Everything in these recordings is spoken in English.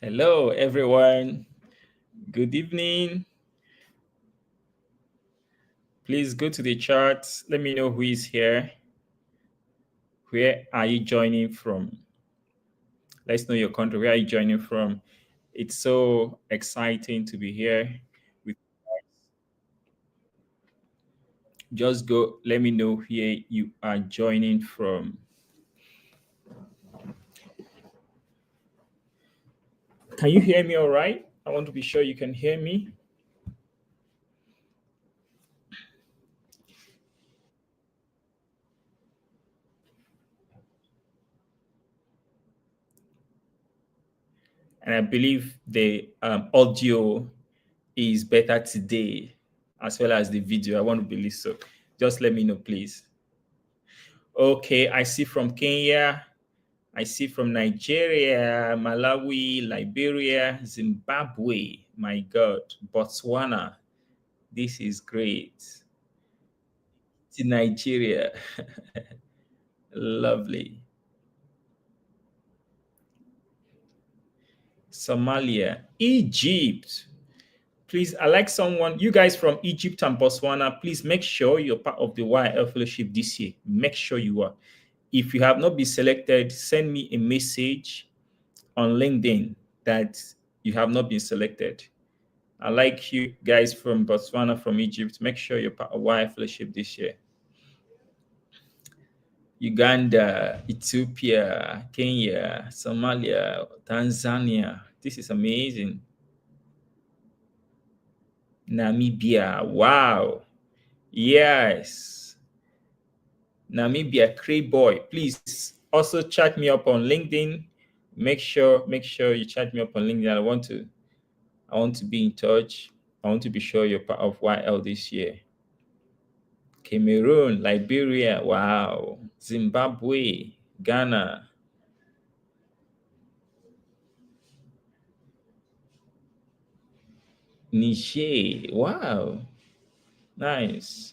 Hello, everyone. Good evening. Please go to the chat. Let me know who is here. Where are you joining from? Let's know your country. Where are you joining from? It's so exciting to be here. With Just go. Let me know where you are joining from. Can you hear me all right? I want to be sure you can hear me. And I believe the audio is better today as well as the video. I want to believe so. Just let me know, please. Okay, I see from Kenya, I see from Nigeria, Malawi, Liberia, Zimbabwe, my God, Botswana. This is great. To Nigeria. Lovely. Somalia, Egypt. Please, I like someone, you guys from Egypt and Botswana, please make sure you're part of the YL Fellowship this year. Make sure you are. If you have not been selected, send me a message on LinkedIn that you have not been selected. I like you guys from Botswana, from Egypt. Make sure you're part of YL Fellowship this year. Uganda, Ethiopia, Kenya, Somalia, Tanzania. This is amazing. Namibia. Wow. Yes. Namibia, Cray Boy. Please also chat me up on LinkedIn. Make sure you chat me up on LinkedIn. I want to be in touch. I want to be sure you're part of YL this year. Cameroon, Liberia, wow. Zimbabwe, Ghana. Niger, wow. Nice.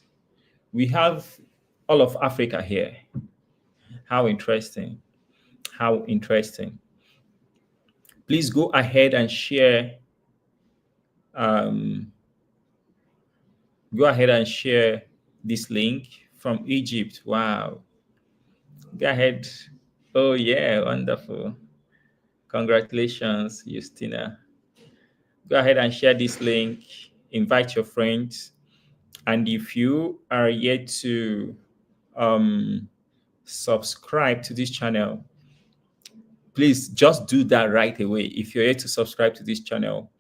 We have all of Africa here. How interesting. How interesting. Please go ahead and share. Um, Go ahead and share this link from Egypt. Wow. Go ahead. Oh, yeah. Wonderful. Congratulations, Justina. Go ahead and share this link. Invite your friends. And if you are yet to um, subscribe to this channel, please just do that right away. If you're yet to subscribe to this channel,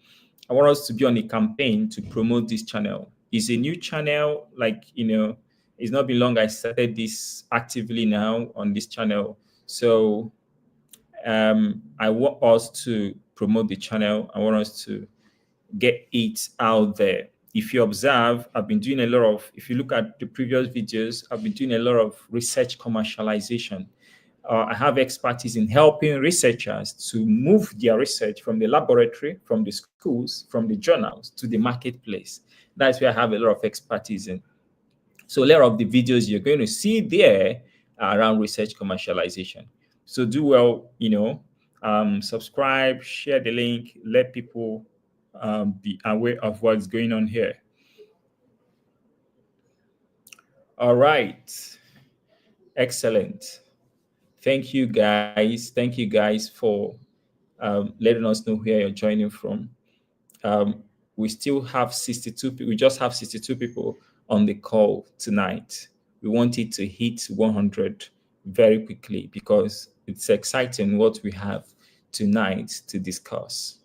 I want us to be on a campaign to promote this channel. It's a new channel, it's not been long I started this actively now on this channel. So I want us to promote the channel. I want us to get it out there. If you observe, I've been doing a lot of, if you look at the previous videos, I've been doing a lot of research commercialization. I have expertise in helping researchers to move their research from the laboratory, from the schools, from the journals to the marketplace. That's where I have a lot of expertise in. So a lot of the videos you're going to see there are around research commercialization. So do well, subscribe, share the link, let people be aware of what's going on here. All right. Excellent. Thank you guys. Thank you guys for letting us know where you're joining from. We still have 62 people. We just have 62 people on the call tonight. We want it to hit 100 very quickly because it's exciting what we have tonight to discuss.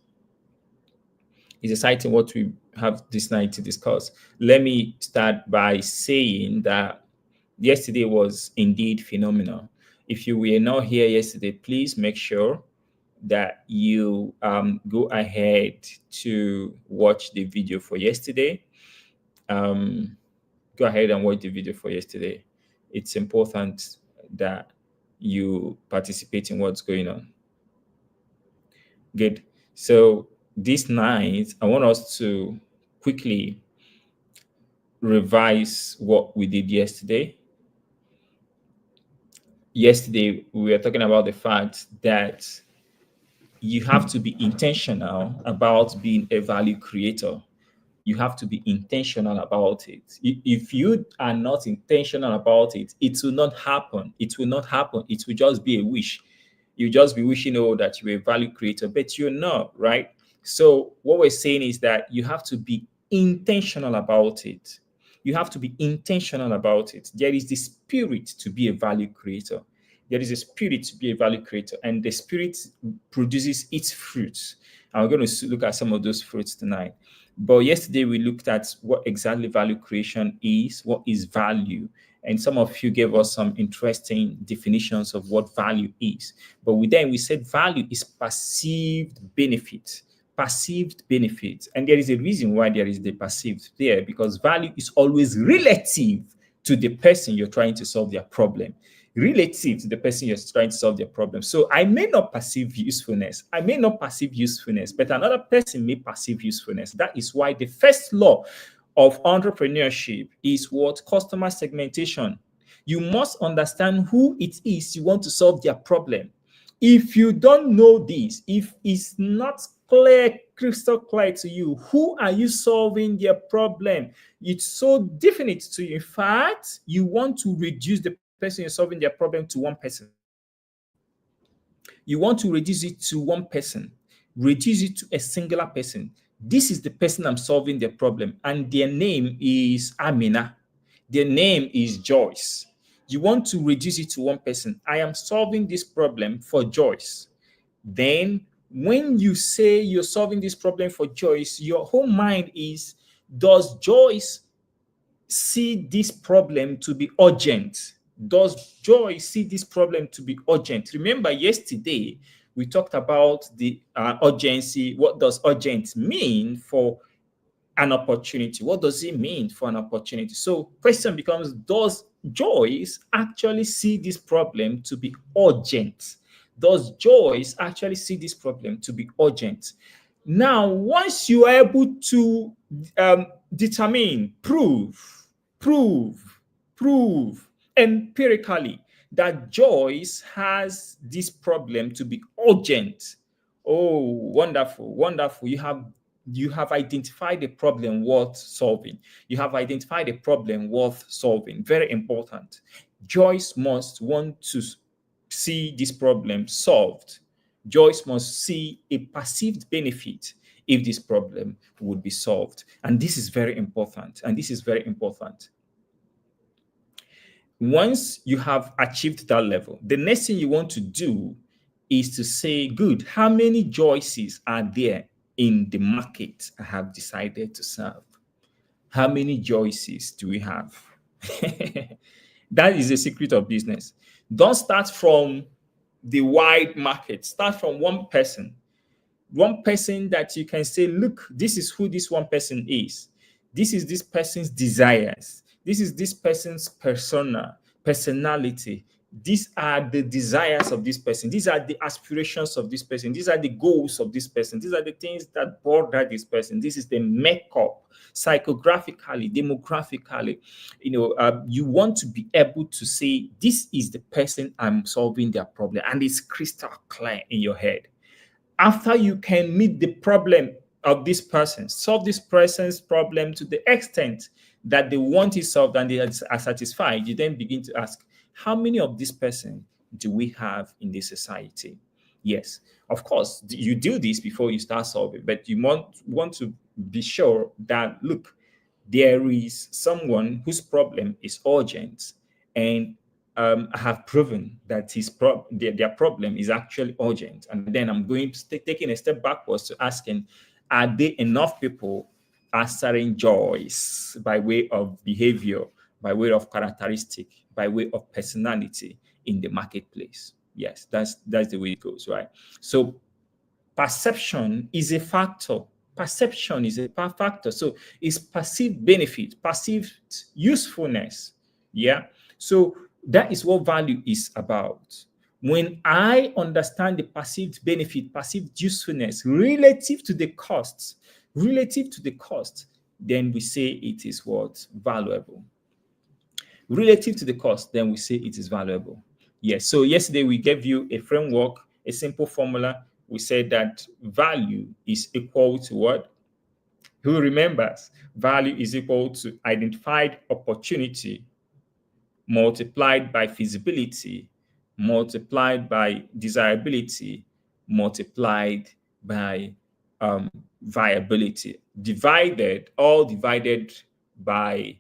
It's exciting what we have this night to discuss. Let me start by saying that yesterday was indeed phenomenal. If you were not here yesterday, please make sure that you go ahead to watch the video for yesterday. Go ahead and watch the video for yesterday. It's important that you participate in what's going on. Good. So this night, I want us to quickly revise what we did yesterday. Yesterday, we were talking about the fact that you have to be intentional about being a value creator. You have to be intentional about it. If you are not intentional about it, it will not happen. It will not happen. It will just be a wish. You just be wishing, oh, that you're a value creator, but you're not, right? So what we're saying is that you have to be intentional about it. You have to be intentional about it. There is the spirit to be a value creator. There is a spirit to be a value creator, and the spirit produces its fruits. And we're going to look at some of those fruits tonight. But yesterday we looked at what exactly value creation is, what is value, and some of you gave us some interesting definitions of what value is. But we said value is perceived benefit. Perceived benefit. And there is a reason why there is the perceived there, because value is always relative to the person you're trying to solve their problem. Relative to the person you're trying to solve their problem. So I may not perceive usefulness. I may not perceive usefulness, but another person may perceive usefulness. That is why the first law of entrepreneurship is what? Customer segmentation. You must understand who it is you want to solve their problem. If you don't know this, if it's not clear, crystal clear to you, who are you solving their problem? It's so definite to you. In fact, you want to reduce the person you're solving their problem to one person. You want to reduce it to one person, reduce it to a singular person. This is the person I'm solving their problem, and their name is Amina. Their name is Joyce. You want to reduce it to one person. I am solving this problem for Joyce. Then, when you say you're solving this problem for Joyce, your whole mind is, does Joyce see this problem to be urgent? Does Joy see this problem to be urgent? Remember, yesterday we talked about the urgency. What does urgent mean for an opportunity? What does it mean for an opportunity? So, question becomes: does Joyce actually see this problem to be urgent? Does Joyce actually see this problem to be urgent? Now, once you are able to determine, prove, prove empirically that Joyce has this problem to be urgent. Oh, wonderful, wonderful. You have identified a problem worth solving. You have identified a problem worth solving. Very important. Joyce must want to see this problem solved. Joyce must see a perceived benefit if this problem would be solved. And this is very important. And this is very important. Once you have achieved that level, the next thing you want to do is to say, good, how many Joyces are there in the market I have decided to serve? How many Joyces do we have? That is the secret of business. Don't start from the wide market. Start from one person. One person that you can say, look, this is who this one person is. This is this person's desires. This is this person's personality. These are the desires of this person. These are the aspirations of this person. These are the goals of this person. These are the things that border this person. This is the makeup, psychographically, demographically. You want to be able to say, this is the person I'm solving their problem, and it's crystal clear in your head. After you can meet the problem of this person, solve this person's problem to the extent that they want it solved and they are satisfied, you then begin to ask, how many of this person do we have in this society? Yes, of course, you do this before you start solving, but you want to be sure that, look, there is someone whose problem is urgent, and I have proven that their problem is actually urgent. And then I'm going to taking a step backwards to asking, are there enough people answering Joyce by way of behavior, by way of characteristic, by way of personality in the marketplace? Yes, that's the way it goes, right? So perception is a factor. Perception is a factor. So it's perceived benefit, perceived usefulness. Yeah. So that is what value is about. When I understand the perceived benefit, perceived usefulness relative to the cost, then we say it is what? Valuable. Relative to the cost, then we say it is valuable. Yes. So yesterday we gave you a framework, a simple formula, we said that value is equal to what? Who remembers? Value is equal to identified opportunity multiplied by feasibility, multiplied by desirability, multiplied by viability, all divided by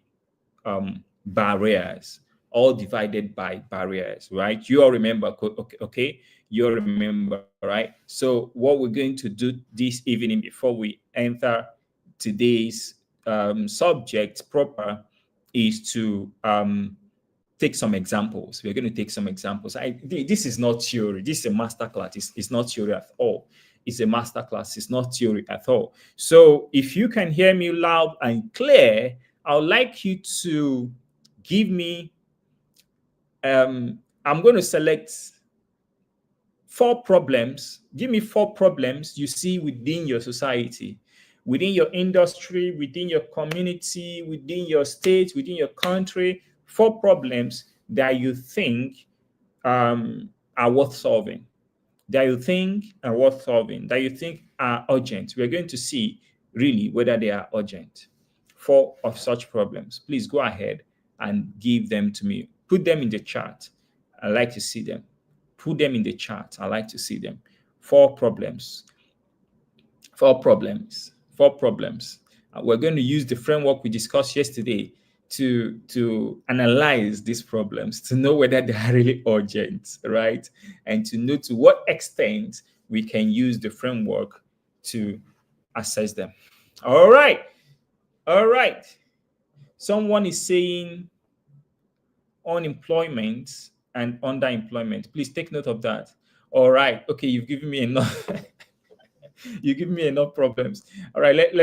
barriers, all divided by barriers, right? You all remember, okay? You all remember, right? So what we're going to do this evening before we enter today's subject proper is to take some examples. We're going to take some examples. This is not theory. This is a masterclass. It's not theory at all. It's a masterclass. It's not theory at all. So if you can hear me loud and clear, I would like you to give me, I'm going to select 4 problems. Give me 4 problems you see within your society, within your industry, within your community, within your state, within your country. 4 problems that you think are worth solving, that you think are worth solving, that you think are urgent. We're going to see really whether they are urgent. 4 of such problems. Please go ahead and give them to me. Put them in the chat. I like to see them. Put them in the chat. I like to see them. 4 problems. 4 problems. 4 problems. We're going to use the framework we discussed yesterday to analyze these problems, to know whether they are really urgent, right? And to know to what extent we can use the framework to assess them. All right. All right. Someone is saying unemployment and underemployment. Please take note of that. All right. Okay, you've given me enough. You give me enough problems. All right, let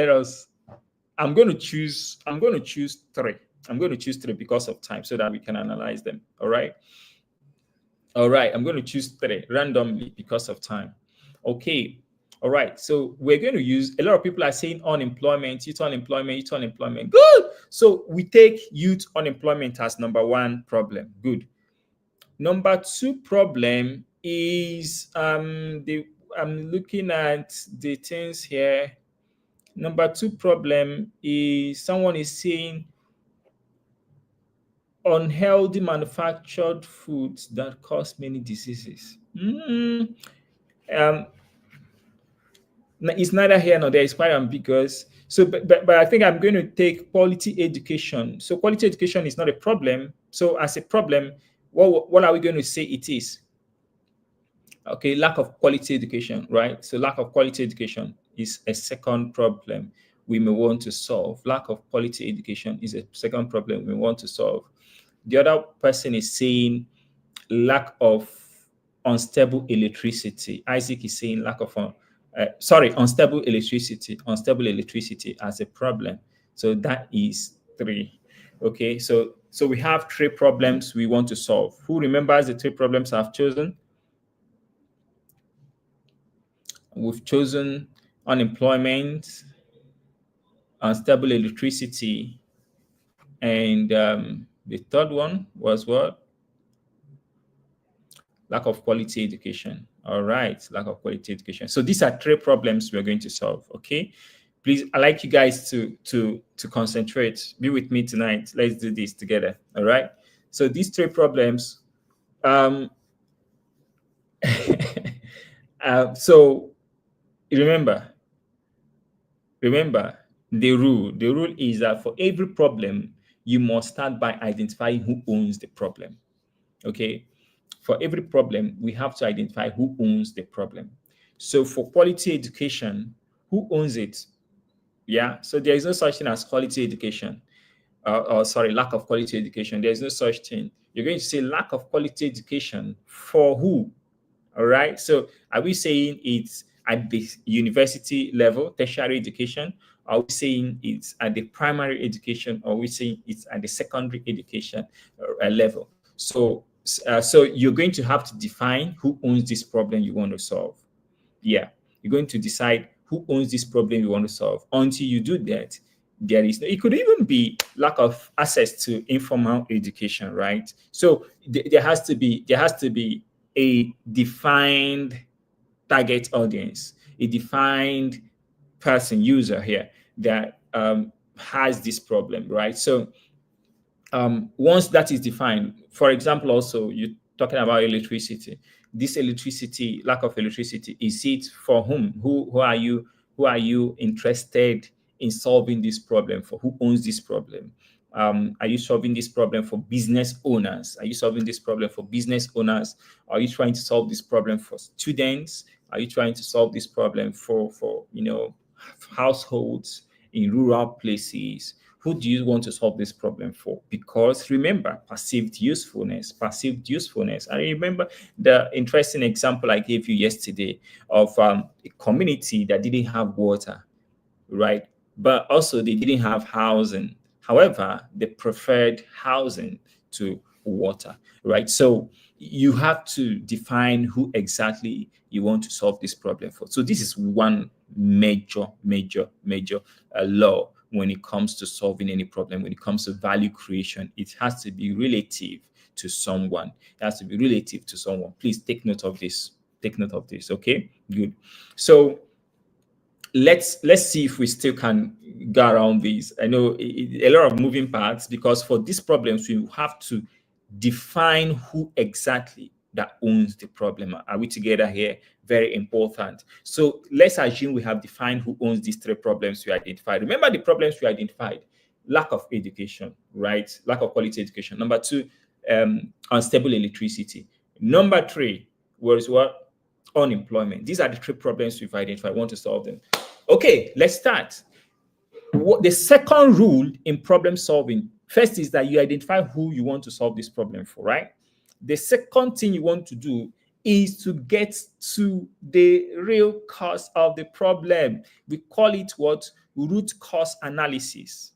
us. I'm going to choose 3. I'm going to choose 3 because of time so that we can analyze them. All right. All right. I'm going to choose 3 randomly because of time. Okay. All right. So we're going to use, a lot of people are saying unemployment, youth unemployment, youth unemployment. Good. So we take youth unemployment as number 1 problem. Good. Number 2 problem is I'm looking at the things here. Number 2 problem is someone is saying unhealthy manufactured foods that cause many diseases. It's neither here nor there. It's quite ambiguous. So, but I think I'm going to take quality education. So quality education is not a problem. So as a problem, what are we going to say it is? Okay, lack of quality education, right? So lack of quality education is a second problem we may want to solve. Lack of quality education is a second problem we want to solve. The other person is saying lack of unstable electricity. Isaac is saying lack of unstable electricity as a problem. So that is 3. Okay, so we have 3 problems we want to solve. Who remembers the 3 problems I've chosen? We've chosen unemployment, unstable electricity, and the third one was what? Lack of quality education. All right, lack of quality education. So these are 3 problems we're going to solve. Okay, please, I like you guys to concentrate. Be with me tonight. Let's do this together. All right. So these 3 problems. So remember the rule. The rule is that for every problem, you must start by identifying who owns the problem. Okay. For every problem, we have to identify who owns the problem. So for quality education, who owns it? Yeah. So there is no such thing as quality education. Lack of quality education. There is no such thing. You're going to say lack of quality education for who? All right. So are we saying it's at the university level, tertiary education? Are we saying it's at the primary education? Or are we saying it's at the secondary education level? So you're going to have to define who owns this problem you want to solve. Yeah, you're going to decide who owns this problem you want to solve. Until you do that, there is no, it could even be lack of access to informal education, right? So there has to be a defined target audience, a defined person, user here that has this problem, right? So once that is defined, for example, also you're talking about electricity. This electricity, lack of electricity, is it for whom? Who are you? Who are you interested in solving this problem for? Who owns this problem? Are you solving this problem for business owners? Are you solving this problem for business owners? Are you trying to solve this problem for students? Are you trying to solve this problem for households in rural places? Who do you want to solve this problem for? Because remember, perceived usefulness, perceived usefulness. I remember the interesting example I gave you yesterday of a community that didn't have water, right? But also they didn't have housing. However, they preferred housing to water, right? So you have to define who exactly you want to solve this problem for. So this is one major law when it comes to solving any problem. When it comes to value creation, it has to be relative to someone. It has to be relative to someone. Please take note of this. Take note of this. Okay, good. So let's see if we still can go around this. I know a lot of moving parts, because for these problems we have to define who exactly that owns the problem. Are we together here? Very important. So let's assume we have defined who owns these three problems we identified. Remember the problems we identified: lack of education, right? Lack of quality education. Number two, unstable electricity. Number three was what? Unemployment. These are the three problems we've identified. I want to solve them. Okay, let's start. The second rule in problem solving, first, is that you identify who you want to solve this problem for, right? The second thing you want to do is to get to the real cause of the problem. We call it what? Root cause analysis.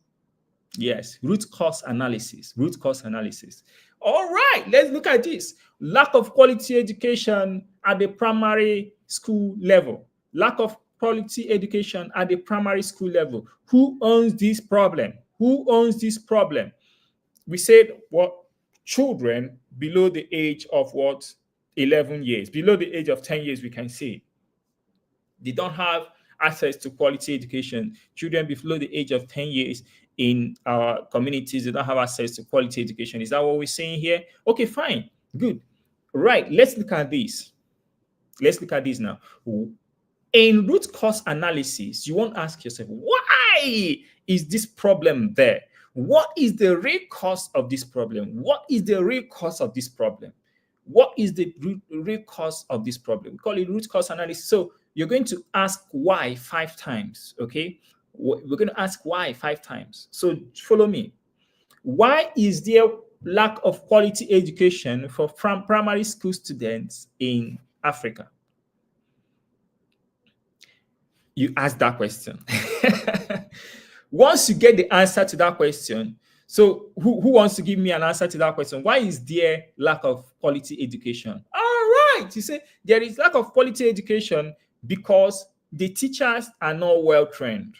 Yes, root cause analysis. Root cause analysis. All right, let's look at this. Lack of quality education at the primary school level. Lack of quality education at the primary school level. Who owns this problem? Who owns this problem? We said what? Children below the age of what? 11 years. Below the age of 10 years, we can say they don't have access to quality education. Children below the age of 10 years in our communities, they don't have access to quality education. Is that what we're saying here? Okay, fine. Good. Right. Let's look at this. Let's look at this now. In root cause analysis, you won't ask yourself, why is this problem there? What is the real cause of this problem? What is the real cause of this problem? What is the real cause of this problem? We call it root cause analysis. So you're going to ask why 5 times, okay? We're going to ask why 5 times. So follow me. Why is there lack of quality education for primary school students in Africa? You ask that question. Once you get the answer to that question, so who wants to give me an answer to that question? Why is there lack of quality education? All right, you say there is lack of quality education because the teachers are not well trained.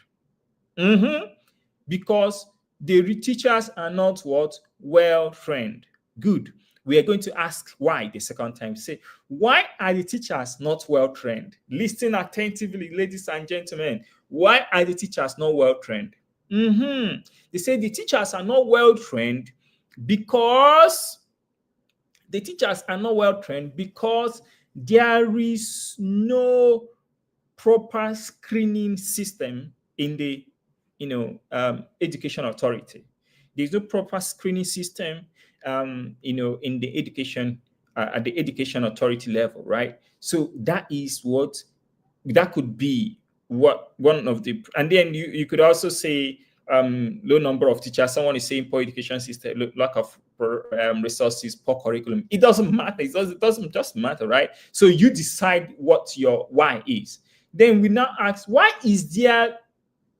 Because the teachers are not what? Well trained. Good. We are going to ask why the second time. Say, why are the teachers not well trained? Listen attentively, ladies and gentlemen. Why are the teachers not well trained? They say the teachers are not well trained because there is no proper screening system in the education authority. There's no proper screening system in the education at the education authority level, right? So that could be what one of the, and then you could also say low number of teachers. Someone is saying poor education system, lack of resources, poor curriculum. It doesn't matter. It doesn't just matter, right? So you decide what your why is. Then we now ask, why is there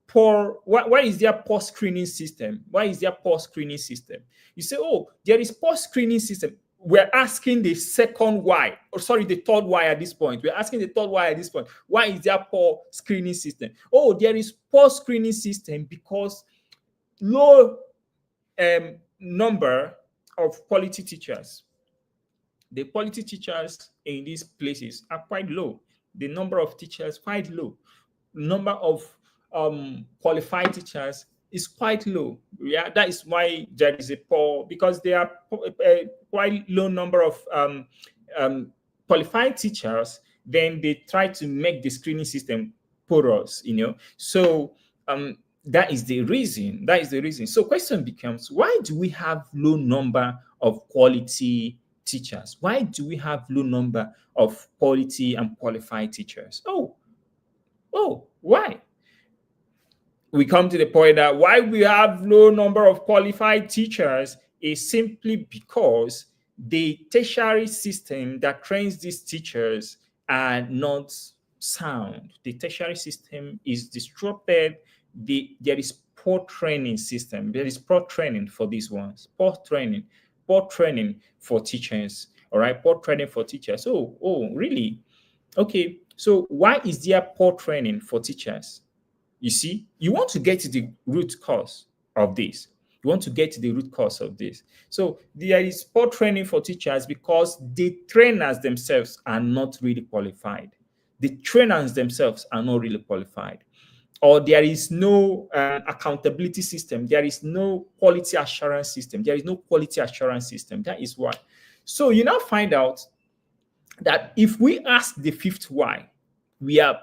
poor screening system? Why is there poor screening system? You say, oh, there is poor screening system. We're asking the second why, or sorry, the third why at this point. We're asking the third why at this point. Why is there poor screening system? Oh, there is poor screening system because low number of quality teachers. The quality teachers in these places are quite low. The number of teachers quite low. Number of qualified teachers is quite low. Yeah, that is why there is a poor, because there are a quite low number of um, qualified teachers. Then they try to make the screening system porous. So that is the reason. That is the reason. So question becomes, why do we have low number of quality teachers? Why do we have low number of quality and qualified teachers? Why? We come to the point that why we have low number of qualified teachers is simply because the tertiary system that trains these teachers are not sound. The tertiary system is disrupted. There is poor training system. There is poor training for these ones. Poor training for teachers. All right, poor training for teachers. Really? Okay. So why is there poor training for teachers? You see, you want to get to the root cause of this. You want to get to the root cause of this. So there is poor training for teachers because the trainers themselves are not really qualified. The trainers themselves are not really qualified. Or there is no accountability system. There is no quality assurance system. There is no quality assurance system. That is why. So you now find out that if we ask the fifth why, we are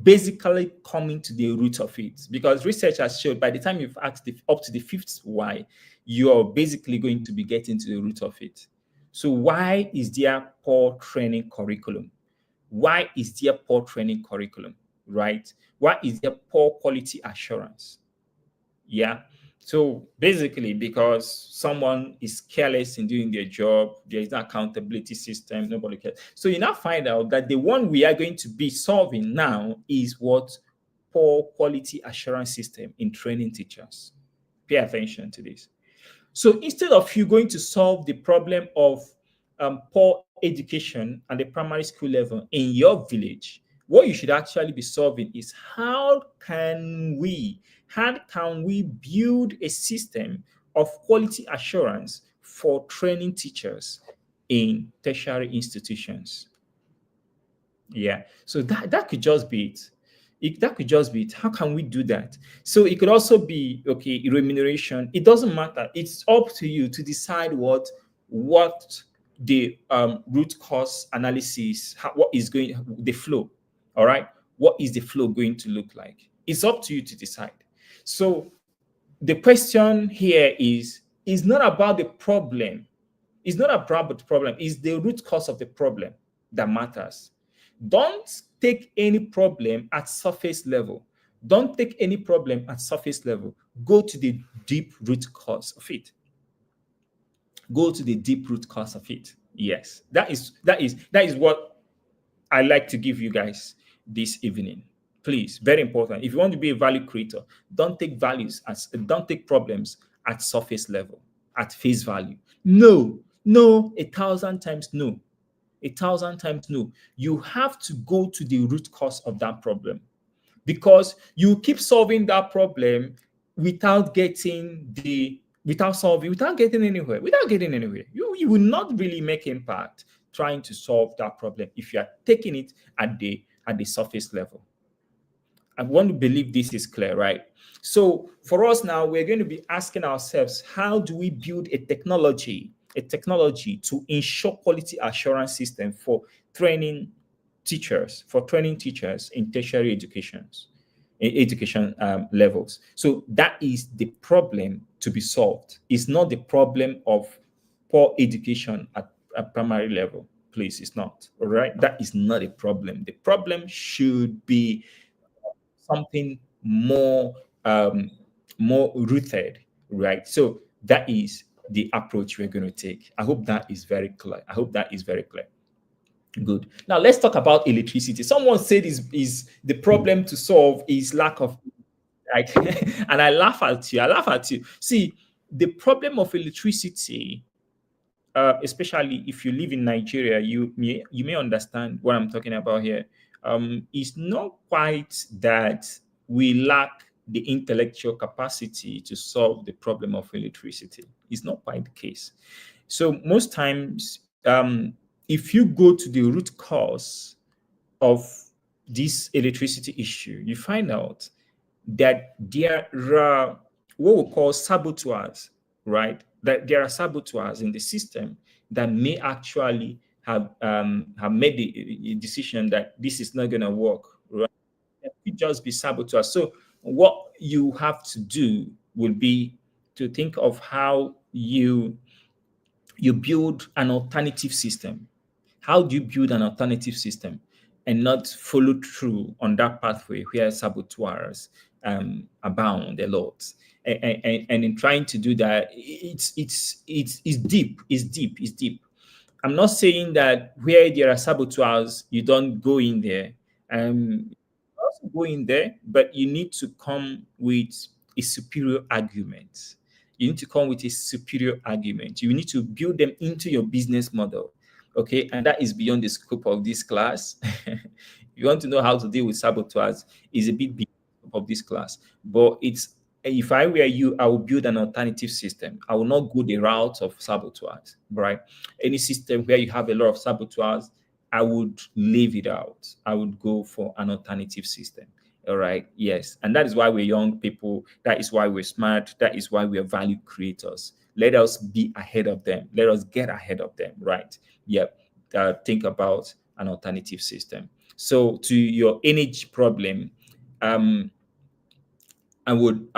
basically coming to the root of it, because research has showed by the time you've asked up to the fifth why, you're basically going to be getting to the root of it. So why is there poor training curriculum? Why is there poor training curriculum, right? Why is there poor quality assurance? Yeah. So basically, because someone is careless in doing their job, there is no accountability system, nobody cares. So you now find out that the one we are going to be solving now is what? Poor quality assurance system in training teachers. Pay attention to this. So instead of you going to solve the problem of poor education at the primary school level in your village, what you should actually be solving is how can we build a system of quality assurance for training teachers in tertiary institutions. Yeah. So that could just be it. That could just be it. How can we do that? So it could also be, okay, remuneration. It doesn't matter. It's up to you to decide what the root cause analysis, what is going, the flow. All right. What is the flow going to look like? It's up to you to decide. So the question here is not about the problem. It's not about the problem. It's the root cause of the problem that matters. Don't take any problem at surface level. Don't take any problem at surface level. Go to the deep root cause of it. Go to the deep root cause of it. Yes, that is what I like to give you guys this evening. Please, very important. If you want to be a value creator, don't take problems at surface level, at face value. No, no, 1,000 times no. 1,000 times no. You have to go to the root cause of that problem, because you keep solving that problem without getting anywhere. You will not really make impact trying to solve that problem if you are taking it at the surface level. I want to believe this is clear, right? So for us now, we're going to be asking ourselves, how do we build a technology to ensure quality assurance system for training teachers in tertiary education levels. So that is the problem to be solved. It's not the problem of poor education at primary level. Please, it's not. All right. That is not a problem. The problem should be something more rooted, right? So that is the approach we're going to take. I hope that is very clear. Good. Now let's talk about electricity. Someone said is the problem to solve is lack of, right? And I laugh at you. See, the problem of electricity, especially if you live in Nigeria, you may understand what I'm talking about here. It's not quite that we lack the intellectual capacity to solve the problem of electricity. It's not quite the case. So most times, if you go to the root cause of this electricity issue, you find out that there are what we call saboteurs, right? That there are saboteurs in the system that may actually have made the decision that this is not going to work, right? It could just be saboteurs. So what you have to do will be to think of how you build an alternative system. How do you build an alternative system and not follow through on that pathway where saboteurs abound a lot? And in trying to do that, it's deep. It's deep. It's deep. I'm not saying that where there are saboteurs, you don't go in there. Also go in there, but you need to come with a superior argument. You need to come with a superior argument. You need to build them into your business model. Okay. And that is beyond the scope of this class. You want to know how to deal with saboteurs, is a bit beyond the scope of this class. But it's if I were you, I would build an alternative system. I will not go the route of saboteurs, right? Any system where you have a lot of saboteurs, I would leave it out. I would go for an alternative system. All right. Yes. And that is why we're young people. That is why we're smart. That is why we're value creators. Let us be ahead of them. Let us get ahead of them. Right. Yep. Think about an alternative system. So to your energy problem, um, I would,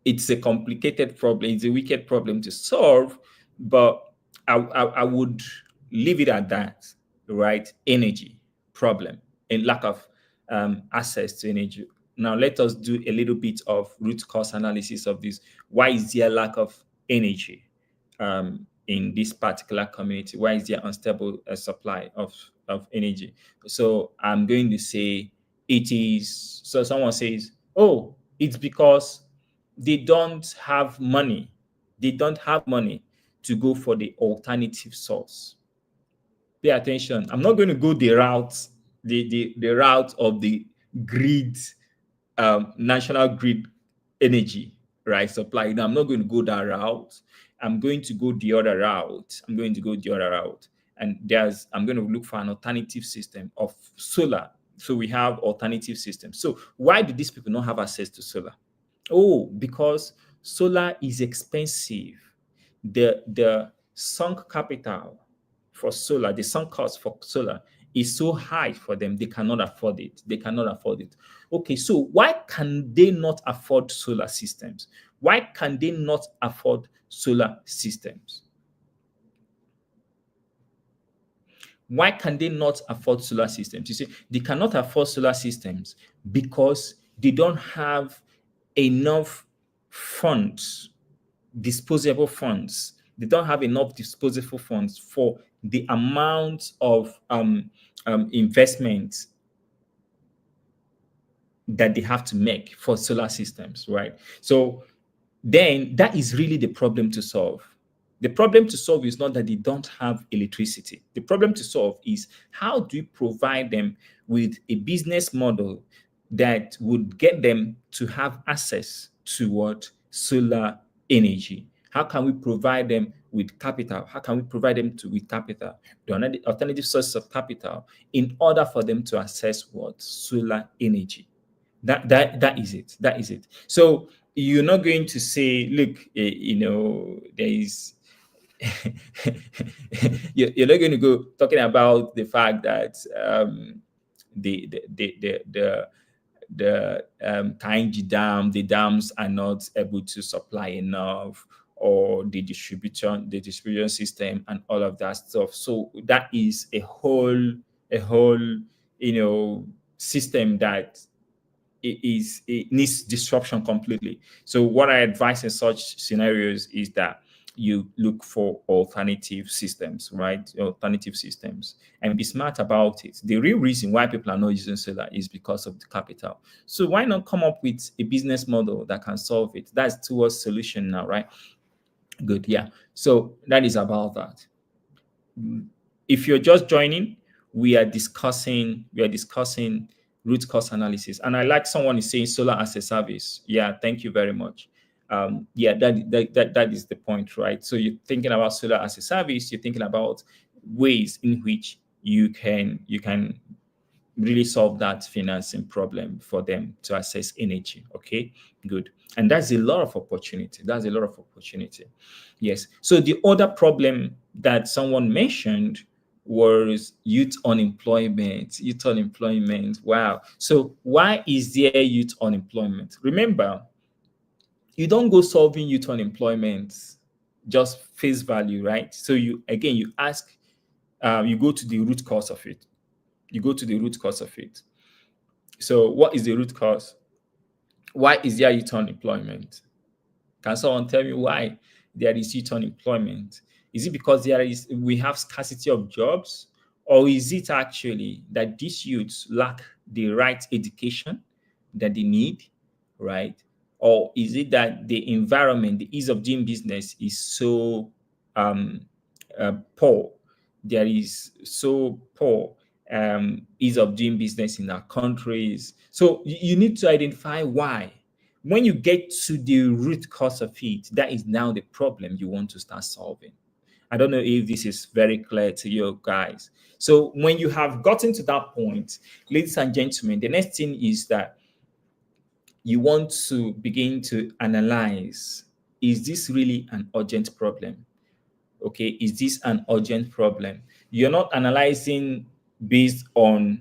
it's a complicated problem, it's a wicked problem to solve, but I would leave it at that, right? Energy problem and lack of access to energy. Now, let us do a little bit of root cause analysis of this. Why is there lack of energy in this particular community? Why is there unstable supply of energy? So I'm going to say it is. So someone says, "Oh, it's because they don't have money. They don't have money to go for the alternative source." Pay attention. I'm not going to go the route of the grid, national grid energy, right? Supply. No, I'm not going to go that route. I'm going to go the other route. I'm going to go the other route. And I'm going to look for an alternative system of solar. So we have alternative systems. So why do these people not have access to solar? Oh, because solar is expensive. The sunk capital for solar, the sunk cost for solar is so high for them, they cannot afford it. They cannot afford it. Okay, so why can they not afford solar systems? Why can they not afford solar systems? Why can they not afford solar systems? You see, they cannot afford solar systems because they don't have enough funds, disposable funds. They don't have enough disposable funds for the amount of investment that they have to make for solar systems, right? So then that is really the problem to solve. The problem to solve is not that they don't have electricity. The problem to solve is how do you provide them with a business model that would get them to have access to what solar energy? How can we provide them with capital? How can we provide them with capital, the alternative sources of capital, in order for them to access what solar energy? That is it. That is it. So you're not going to say, look, there is. You're not going to go talking about the fact that the Kainji Dam, the dams are not able to supply enough, or the distribution system, and all of that stuff. So that is a whole, system that it needs disruption completely. So what I advise in such scenarios is that you look for alternative systems, right? Alternative systems, and be smart about it. The real reason why people are not using solar is because of the capital. So why not come up with a business model that can solve it? That's towards solution now, right? Good. Yeah. So that is about that. If you're just joining, we are discussing root cause analysis, and I like someone is saying solar as a service. Yeah, thank you very much. Yeah, that is the point, right? So you're thinking about solar as a service. You're thinking about ways in which you can really solve that financing problem for them to access energy. Okay, good. And that's a lot of opportunity. That's a lot of opportunity. Yes. So the other problem that someone mentioned was youth unemployment. Youth unemployment. Wow. So why is there youth unemployment? Remember, you don't go solving youth unemployment just face value, right? So you again you ask, you go to the root cause of it. You go to the root cause of it. So, what is the root cause? Why is there youth unemployment? Can someone tell me why there is youth unemployment? Is it because we have scarcity of jobs, or is it actually that these youths lack the right education that they need, right? Or is it that the environment, the ease of doing business is so um, poor? There is so poor ease of doing business in our countries. So you need to identify why. When you get to the root cause of it, that is now the problem you want to start solving. I don't know if this is very clear to you guys. So when you have gotten to that point, ladies and gentlemen, the next thing is that you want to begin to analyze, is this really an urgent problem? Okay, is this an urgent problem? You're not analyzing based on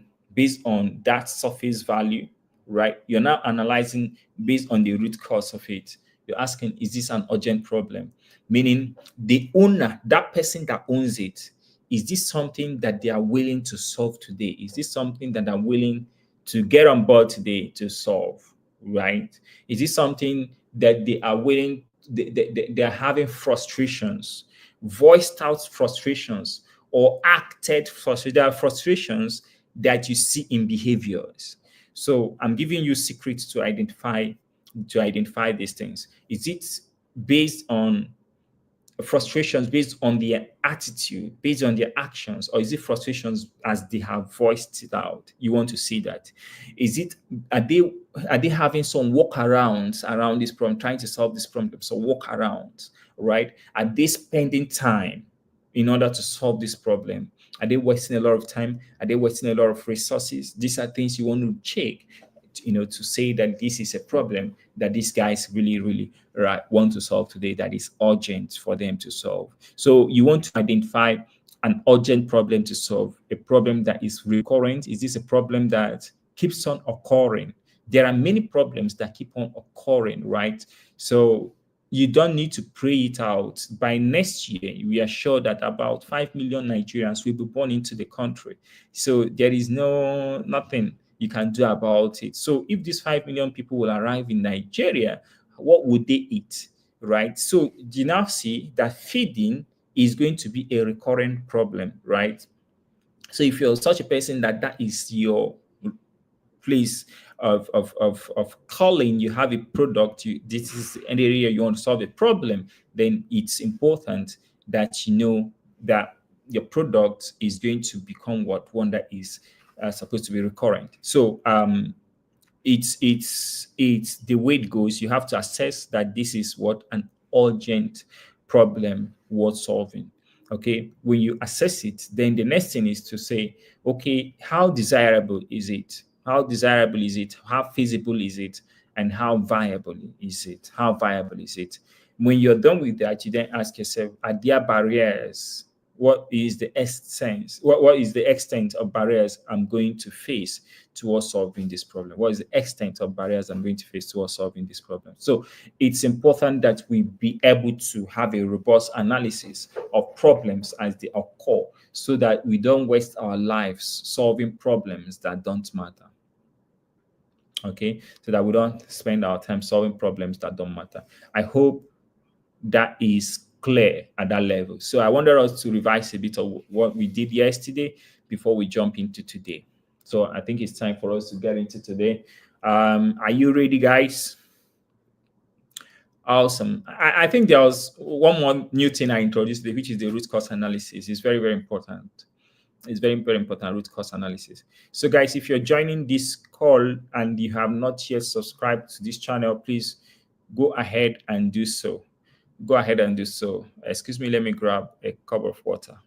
that surface value, right? You're not analyzing based on the root cause of it. You're asking, is this an urgent problem? Meaning the owner, that person that owns it, is this something that they are willing to solve today? Is this something that they're willing to get on board today to solve, right? Is this something that they are willing, they are having frustrations, voiced out frustrations, or acted frustrations? There are frustrations that you see in behaviors. So I'm giving you secrets to identify these things. Is it based on frustrations based on their attitude, based on their actions, or is it frustrations as they have voiced it out? You want to see that. Is it are they having some workarounds around this problem, trying to solve this problem? So workarounds, right? Are they spending time in order to solve this problem? Are they wasting a lot of time? Are they wasting a lot of resources? These are things you want to check, to say that this is a problem that these guys really, really right, want to solve today, that is urgent for them to solve. So you want to identify an urgent problem to solve, a problem that is recurrent. Is this a problem that keeps on occurring? There are many problems that keep on occurring, right? So you don't need to pray it out. By next year, we are sure that about 5 million Nigerians will be born into the country. So there is nothing you can do about it. So if these 5 million people will arrive in Nigeria, what would they eat, right? So you now see that feeding is going to be a recurrent problem, right? So if you're such a person that is your place of calling, you have a product, this is an area you want to solve a problem, then it's important that you know that your product is going to become one that is supposed to be recurrent. So it's the way it goes. You have to assess that this is what an urgent problem worth solving. Okay, when you assess it, then the next thing is to say, okay, how desirable is it? How desirable is it? How feasible is it? And how viable is it? How viable is it? When you're done with that, you then ask yourself, are there barriers? What is the extent? What is the extent of barriers I'm going to face towards solving this problem? What is the extent of barriers I'm going to face towards solving this problem? So it's important that we be able to have a robust analysis of problems as they occur, so that we don't waste our lives solving problems that don't matter. Okay, so that we don't spend our time solving problems that don't matter. I hope that is clear at that level. So I wanted us to revise a bit of what we did yesterday before we jump into today. So I think it's time for us to get into today. Are you ready, guys? Awesome. I think there was one more new thing I introduced today, which is the root cause analysis. It's very, very important. It's very, very important, root cause analysis. So, guys, if you're joining this call and you have not yet subscribed to this channel, please go ahead and do so. Go ahead and do so. Excuse me, let me grab a cup of water.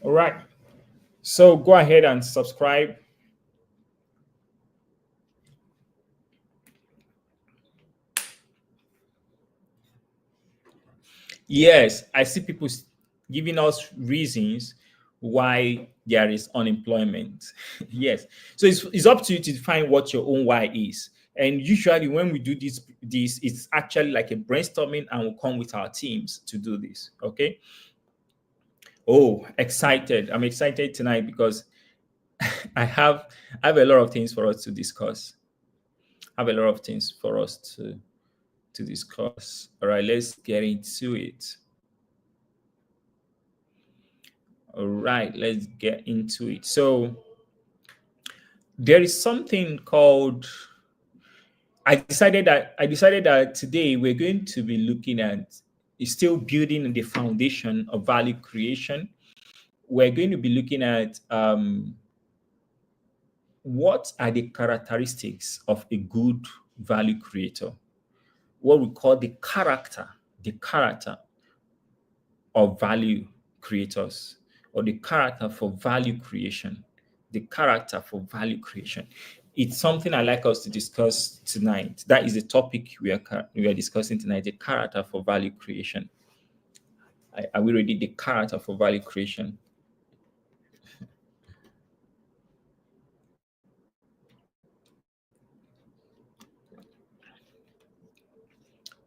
All right. So go ahead and subscribe. Yes, I see people giving us reasons why there is unemployment. Yes. So it's up to you to define what your own why is. And usually when we do this, it's actually like a brainstorming and we'll come with our teams to do this. Okay. Oh, excited. I'm excited tonight because I have a lot of things for us to discuss. I have a lot of things for us to discuss. All right, let's get into it. All right, let's get into it. So there is something called I decided that today we're going to be looking at is still building the foundation of value creation. We're going to be looking at what are the characteristics of a good value creator, what we call the character of value creators, or the character for value creation. The character for value creation. It's something I like us to discuss tonight. That is the topic we are discussing tonight. The character for value creation. Are we ready? The character for value creation.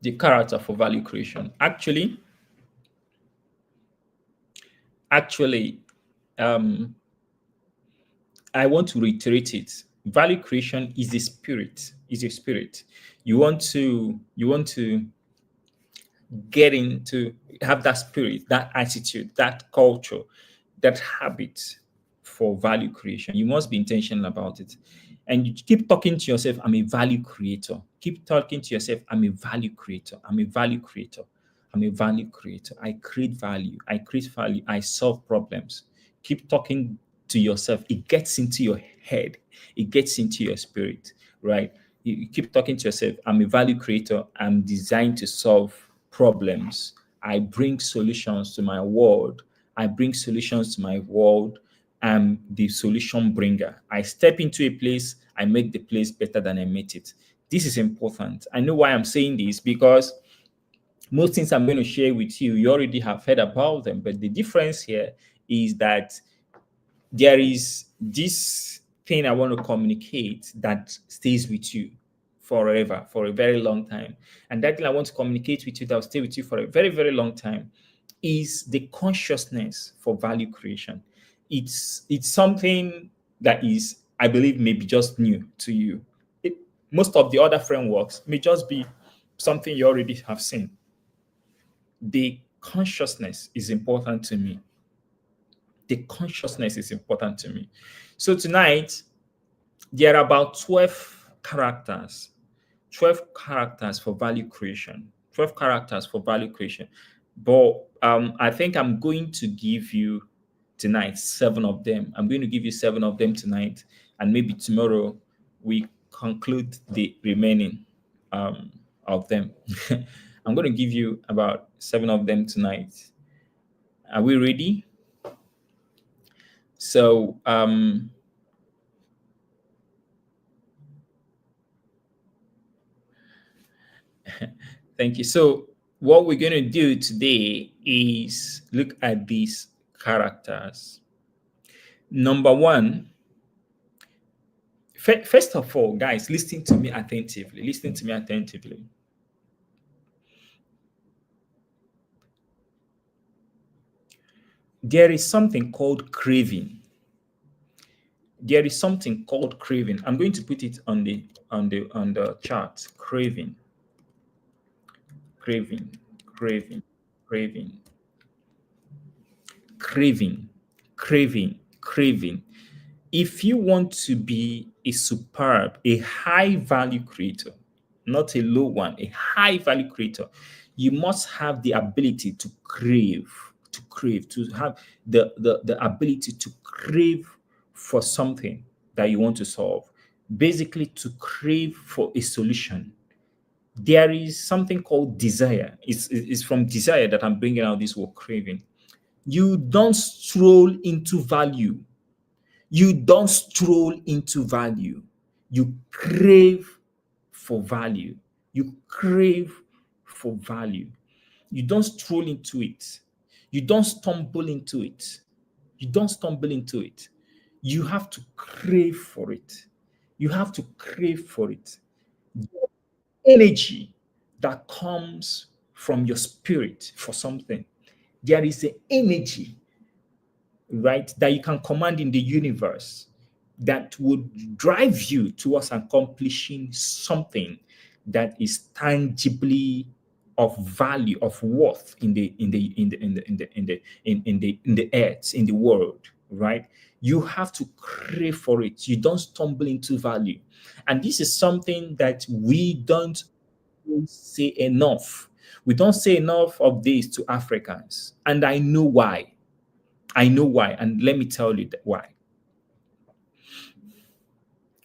The character for value creation. Actually, um, I want to reiterate it. Value creation is a spirit. Is a spirit. You want to get into have that spirit, that attitude, that culture, that habit for value creation. You must be intentional about it. And you keep talking to yourself, I'm a value creator. Keep talking to yourself, I'm a value creator. I'm a value creator. I'm a value creator. I create value. I create value. I solve problems. Keep talking to yourself. It gets into your head, it gets into your spirit, right? You keep talking to yourself, I'm a value creator. I'm designed to solve problems. I bring solutions to my world. I bring solutions to my world. I'm the solution bringer. I step into a place, I make the place better than I met it. This is important. I know why I'm saying this because most things I'm going to share with you, you already have heard about them. But the difference here is that there is this thing I want to communicate that stays with you forever, for a very long time. And that thing I want to communicate with you that will stay with you for a very, very long time is the consciousness for value creation. It's something that is, I believe, maybe just new to you. It, most of the other frameworks may just be something you already have seen. The consciousness is important to me. The consciousness is important to me. So tonight, there are about 12 characters, 12 characters for value creation, 12 characters for value creation. But I think I'm going to give you tonight 7 of them. I'm going to give you 7 of them tonight, and maybe tomorrow we conclude the remaining um, of them. I'm going to give you about 7 of them tonight. Are we ready? So, thank you. So, what we're going to do today is look at these characters. Number one, first of all, guys, listen to me attentively. Listen to me attentively. There is something called craving. There is something called craving. I'm going to put it on the chart. Craving, craving, craving, craving, craving, craving, craving. If you want to be a superb, a high value creator, not a low one, a high value creator, you must have the ability to have the ability to crave for something that you want to solve. Basically, to crave for a solution. There is something called desire. It's from desire that I'm bringing out this word craving. You don't stroll into value. You don't stroll into value. You crave for value. You crave for value. You don't stroll into it. You don't stumble into it. You don't stumble into it. You have to crave for it. You have to crave for it. Energy that comes from your spirit for something. There is an energy, right, that you can command in the universe that would drive you towards accomplishing something that is tangibly of value, of worth in the earth, in the world, right? You have to crave for it. You don't stumble into value. And this is something that we don't say enough. We don't say enough of this to Africans. And I know why. I know why, and let me tell you why.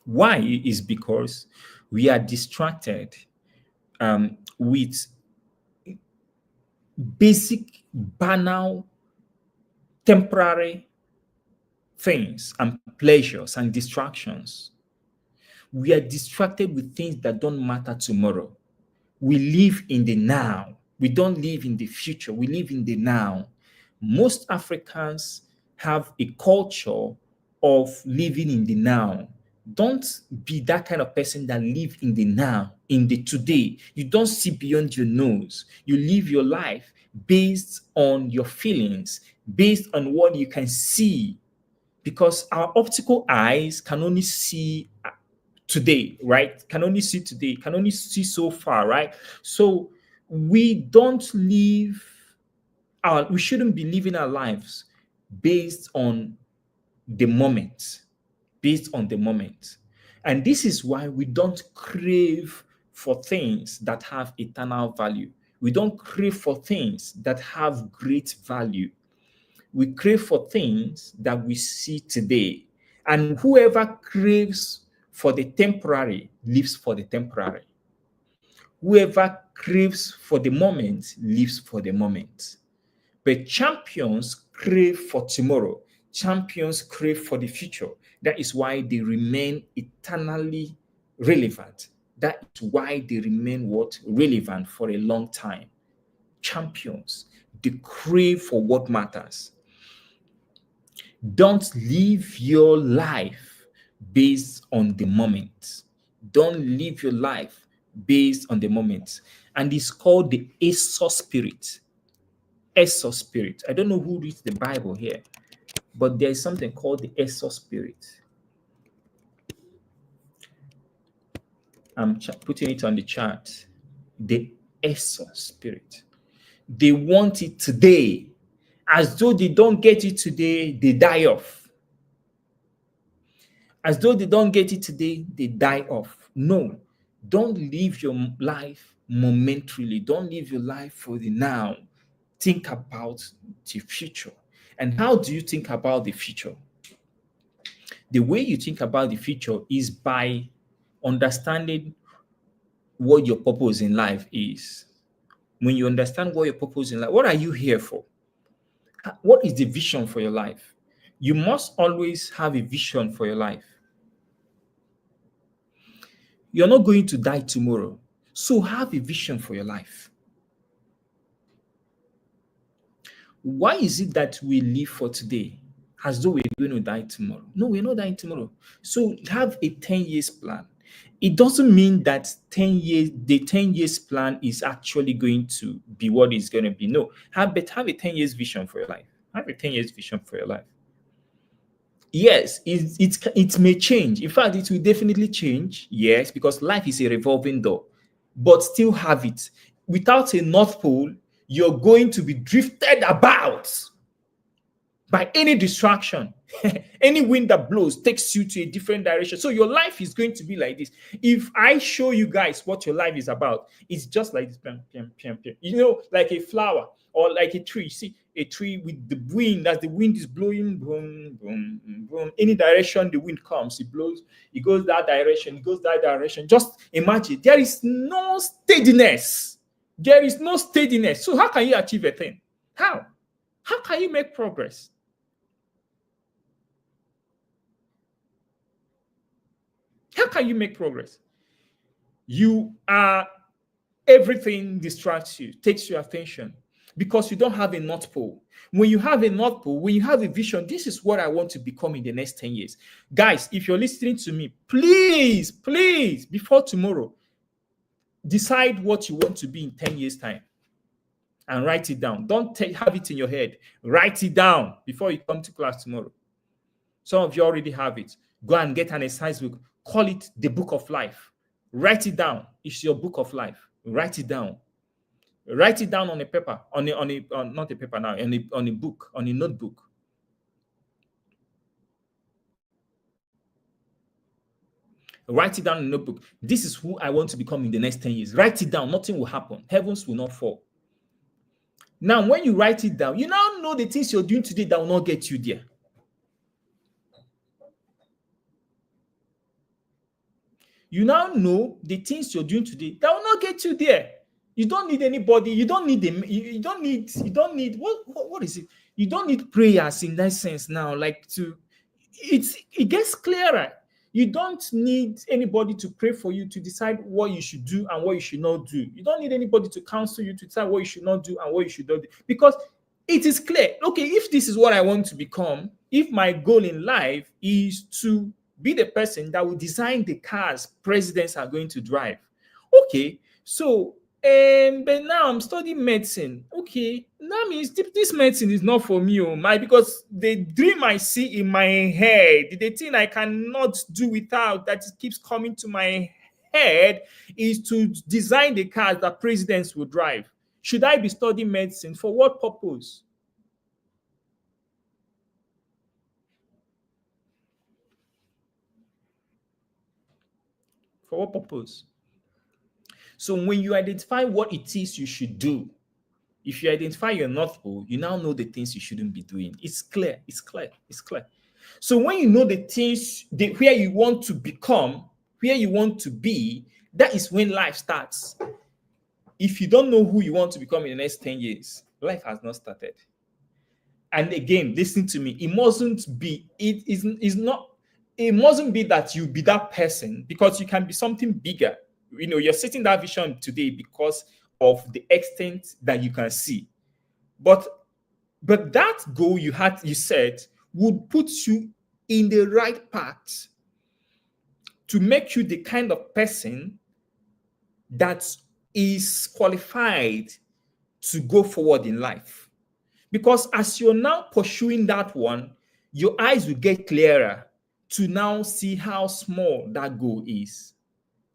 Why is because we are distracted with basic, banal, temporary things and pleasures and distractions. We are distracted with things that don't matter tomorrow. We live in the now. We don't live in the future. We live in the now. Most Africans have a culture of living in the now. Don't be that kind of person that live in the now, in the today. You don't see beyond your nose. You live your life based on your feelings, based on what you can see, because our optical eyes can only see today, right? Can only see today, can only see so far, right? So we don't live we shouldn't be living our lives based on the moment, based on the moment. And this is why we don't crave for things that have eternal value. We don't crave for things that have great value. We crave for things that we see today. And whoever craves for the temporary lives for the temporary. Whoever craves for the moment lives for the moment. But champions crave for tomorrow. Champions crave for the future. That is why they remain eternally relevant. That is why they remain what? Relevant for a long time. Champions, they crave for what matters. Don't live your life based on the moment. Don't live your life based on the moment. And it's called the Esau spirit. Esau spirit. I don't know who reads the Bible here, but there's something called the Esau spirit. I'm putting it on the chart. The Esau spirit. They want it today. As though they don't get it today, they die off. As though they don't get it today, they die off. No, don't live your life momentarily. Don't live your life for the now. Think about the future. And how do you think about the future? The way you think about the future is by understanding what your purpose in life is. When you understand what your purpose in life, what are you here for? What is the vision for your life? You must always have a vision for your life. You're not going to die tomorrow. So have a vision for your life. Why is it that we live for today as though we're going to die tomorrow? No, we're not dying tomorrow. So have a 10 years plan. It doesn't mean that 10 years, the 10 years plan is actually going to be what it's going to be. No, have a 10 years vision for your life. Have a 10 years vision for your life. Yes, it may change. In fact, it will definitely change. Yes, because life is a revolving door. But still have it. Without a North Pole, you're going to be drifted about. by any distraction. Any wind that blows takes you to a different direction. So your life is going to be like this. If I show you guys what your life is about, it's just like this. Pam, pam, pam, pam. You know, like a flower or like a tree. See, a tree with the wind, as the wind is blowing, boom, boom, boom. Any direction the wind comes, it blows, it goes that direction, it goes that direction. Just imagine there is no steadiness. There is no steadiness. So how can you achieve a thing? How? How can you make progress? How can you make progress? You are everything distracts you, takes your attention because you don't have a north pole. When you have a north pole, when you have a vision, this is what I want to become in the next 10 years. Guys, if you're listening to me, please, please, before tomorrow, decide what you want to be in 10 years' time and write it down. Don't have it in your head. Write it down before you come to class tomorrow. Some of you already have it. Go and get an exercise book. Call it the book of life. Write it down. It's your book of life. Write it down. Write it down on a paper, not a paper now, on a book, on a notebook. Write it down in a notebook. This is who I want to become in the next 10 years. Write it down. Nothing will happen. Heavens will not fall. Now, when you write it down, you now know the things you're doing today that will not get you there. You now know the things you're doing today that will not get you there. You don't need anybody. You don't need them. You don't need what is it? You don't need prayers in that sense now. Like it gets clearer. You don't need anybody to pray for you to decide what you should do and what you should not do. You don't need anybody to counsel you to decide what you should not do and what you should not do, because it is clear. Okay, if this is what I want to become, if my goal in life is to be the person that will design the cars presidents are going to drive. Okay, so but now I'm studying medicine. Okay, that means this medicine is not for me, because the dream I see in my head, the thing I cannot do without, that just keeps coming to my head, is to design the cars that presidents will drive. Should I be studying medicine? For what purpose? For what purpose? So when you identify what it is you should do, if you identify your North Pole, you now know the things you shouldn't be doing. It's clear. It's clear. It's clear. So when you know the things, where you want to become, where you want to be, that is when life starts. If you don't know who you want to become in the next 10 years, life has not started. And again, listen to me. It mustn't be. It mustn't be that you be that person, because you can be something bigger. You're setting that vision today because of the extent that you can see. But that goal you set would put you in the right path to make you the kind of person that is qualified to go forward in life. Because as you're now pursuing that one, your eyes will get clearer to now see how small that goal is,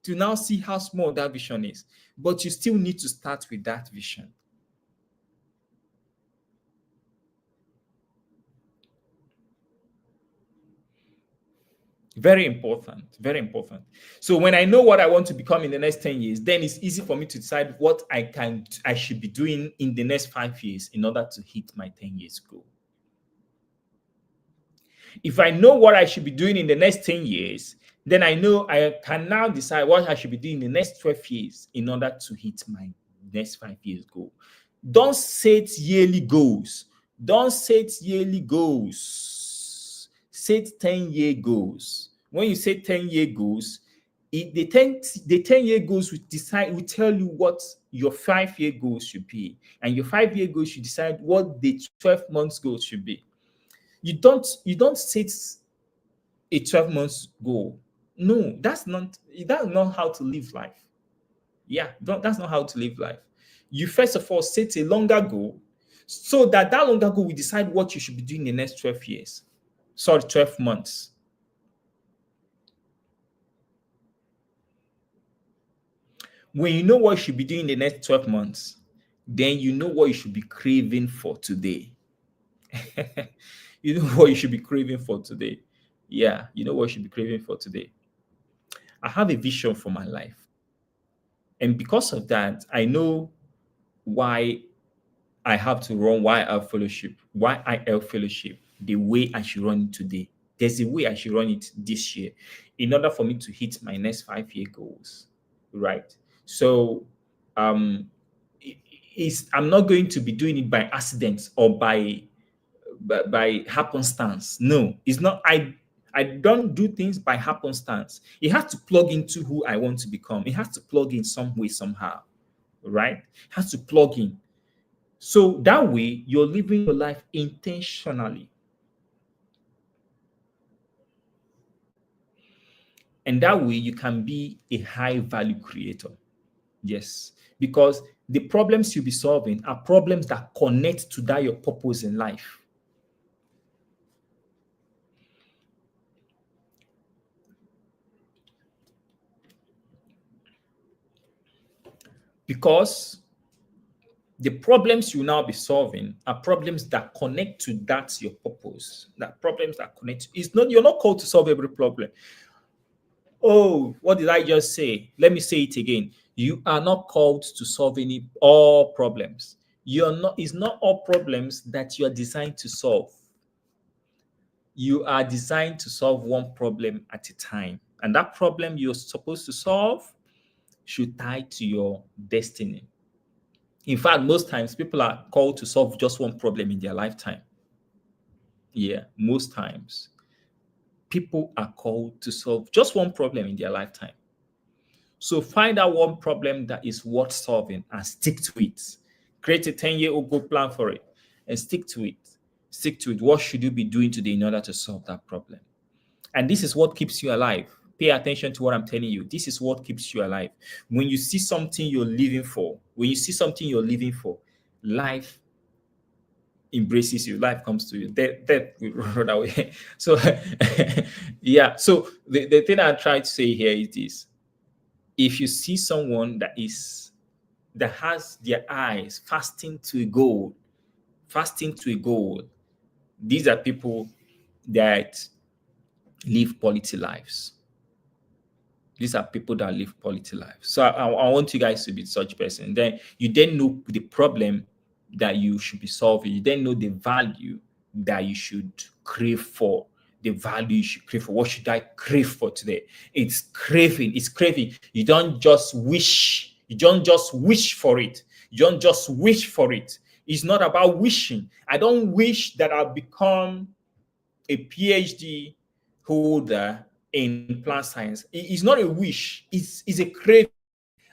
to now see how small that vision is. But you still need to start with that vision. Very important, very important. So when I know what I want to become in the next 10 years, then it's easy for me to decide what I should be doing in the next 5 years in order to hit my 10 years goal. If I know what I should be doing in the next 10 years, then I know I can now decide what I should be doing in the next 12 years in order to hit my next 5 years goal. Don't set yearly goals. Don't set yearly goals. Set 10-year goals. When you set 10-year goals, the 10-year goals will tell you what your 5-year goals should be. And your 5-year goals should decide what the 12 months goals should be. You don't set a 12 months goal. No, that's not how to live life. Yeah, that's not how to live life. You first of all set a longer goal, so that longer goal will decide what you should be doing in the next 12 years. Sorry, 12 months. When you know what you should be doing in the next 12 months, then you know what you should be craving for today. You know what you should be craving for today? Yeah, you know what you should be craving for today? I have a vision for my life. And because of that, I know why I have to run why I have fellowship the way I should run it today. There's a way I should run it this year in order for me to hit my next 5 year goals. Right. So um i- I'm not going to be doing it by accident or by happenstance. No, it's not. I don't do things by happenstance. It has to plug into who I want to become. It has to plug in some way, somehow, right? It has to plug in. So that way, you're living your life intentionally. And that way, you can be a high value creator. Yes. Because the problems you'll be solving are problems that connect to that your purpose in life. Because the problems you now be solving are problems that connect to that your purpose. That problems that connect. It's not you're not called to solve every problem. Oh, what did I just say? Let me say it again. You are not called to solve any all problems. You're not, it's not all problems that you are designed to solve. You are designed to solve one problem at a time. And that problem you're supposed to solve should tie to your destiny. In fact, most times people are called to solve just one problem in their lifetime. Yeah, most times people are called to solve just one problem in their lifetime. So find out one problem that is worth solving and stick to it. Create a 10-year-old goal plan for it and stick to it. Stick to it. What should you be doing today in order to solve that problem? And this is what keeps you alive. Pay attention to what I'm telling you. This is what keeps you alive. When you see something you're living for, life embraces you, life comes to you. Death will run away. So, yeah. So, the thing I'm trying to say here is this: if you see someone that has their eyes fasting to a goal, these are people that live quality lives. These are people that live quality lives. So I want you guys to be such person. Then you then know the problem that you should be solving. You then know the value that you should crave for. The value you should crave for. What should I crave for today? It's craving. It's craving. You don't just wish. You don't just wish for it. You don't just wish for it. It's not about wishing. I don't wish that I'll become a PhD holder in plant science. It's not a wish, it's a craving.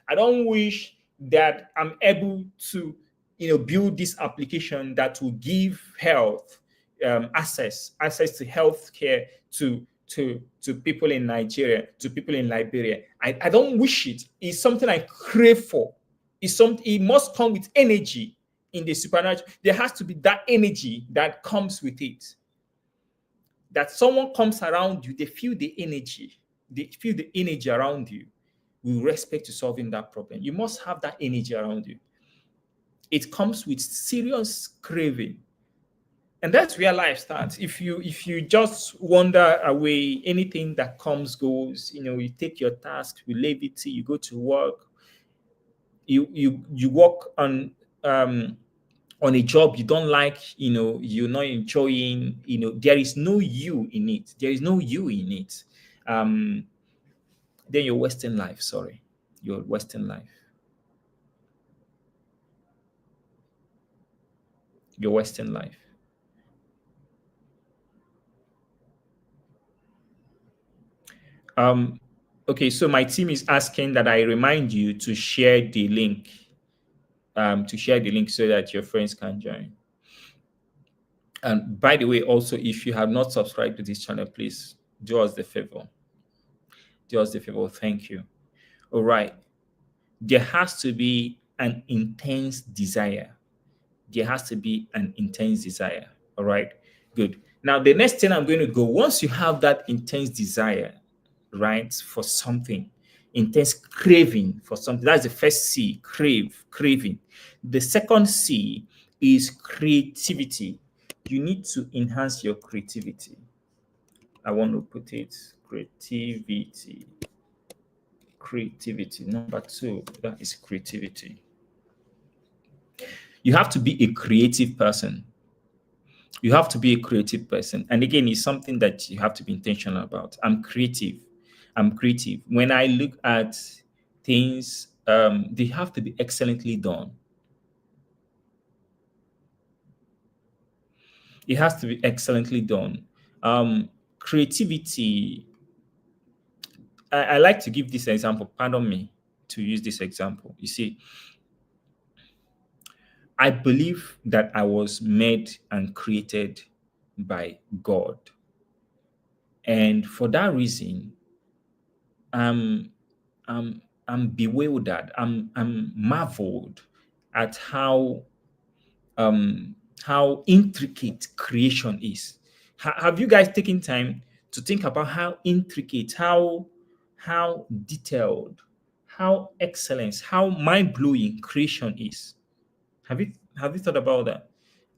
I don't wish that I'm able to, build this application that will give health access to healthcare to people in Nigeria, to people in Liberia. I don't wish it. It's something I crave for. It's something. It must come with energy in the supernatural. There has to be that energy that comes with it, that someone comes around you, they feel the energy, around you with respect to solving that problem. You must have that energy around you. It comes with serious craving. And that's where life starts. If you just wander away, anything that comes goes, you take your task with levity, you go to work, you work on a job you don't like, you're not enjoying, there is no you in it. There is no you in it. Um, then you're wasting life. Sorry, you're wasting life. You're wasting life. Um, okay, so my team is asking that I remind you to share the link, so that your friends can join. And by the way, also, if you have not subscribed to this channel, please do us the favor. Do us the favor. Thank you. All right. There has to be an intense desire. There has to be an intense desire. All right. Good. Now, the next thing I'm going to go, once you have that intense desire, right, for something, intense craving for something, that's the first C, craving. The second C is creativity. you need to enhance your creativity. I want to put it creativity. Creativity. Number two, that is creativity. You have to be a creative person. You have to be a creative person. And again, it's something that you have to be intentional about. I'm creative. I'm creative. When I look at things, they have to be excellently done. It has to be excellently done. Creativity, I like to give this example. Pardon me to use this example. You see, I believe that I was made and created by God. And for that reason, I'm I'm bewildered. I'm marveled at um how intricate creation is. Have you guys taken time to think about how intricate, how detailed, how excellent, how mind-blowing creation is? Have you thought about that?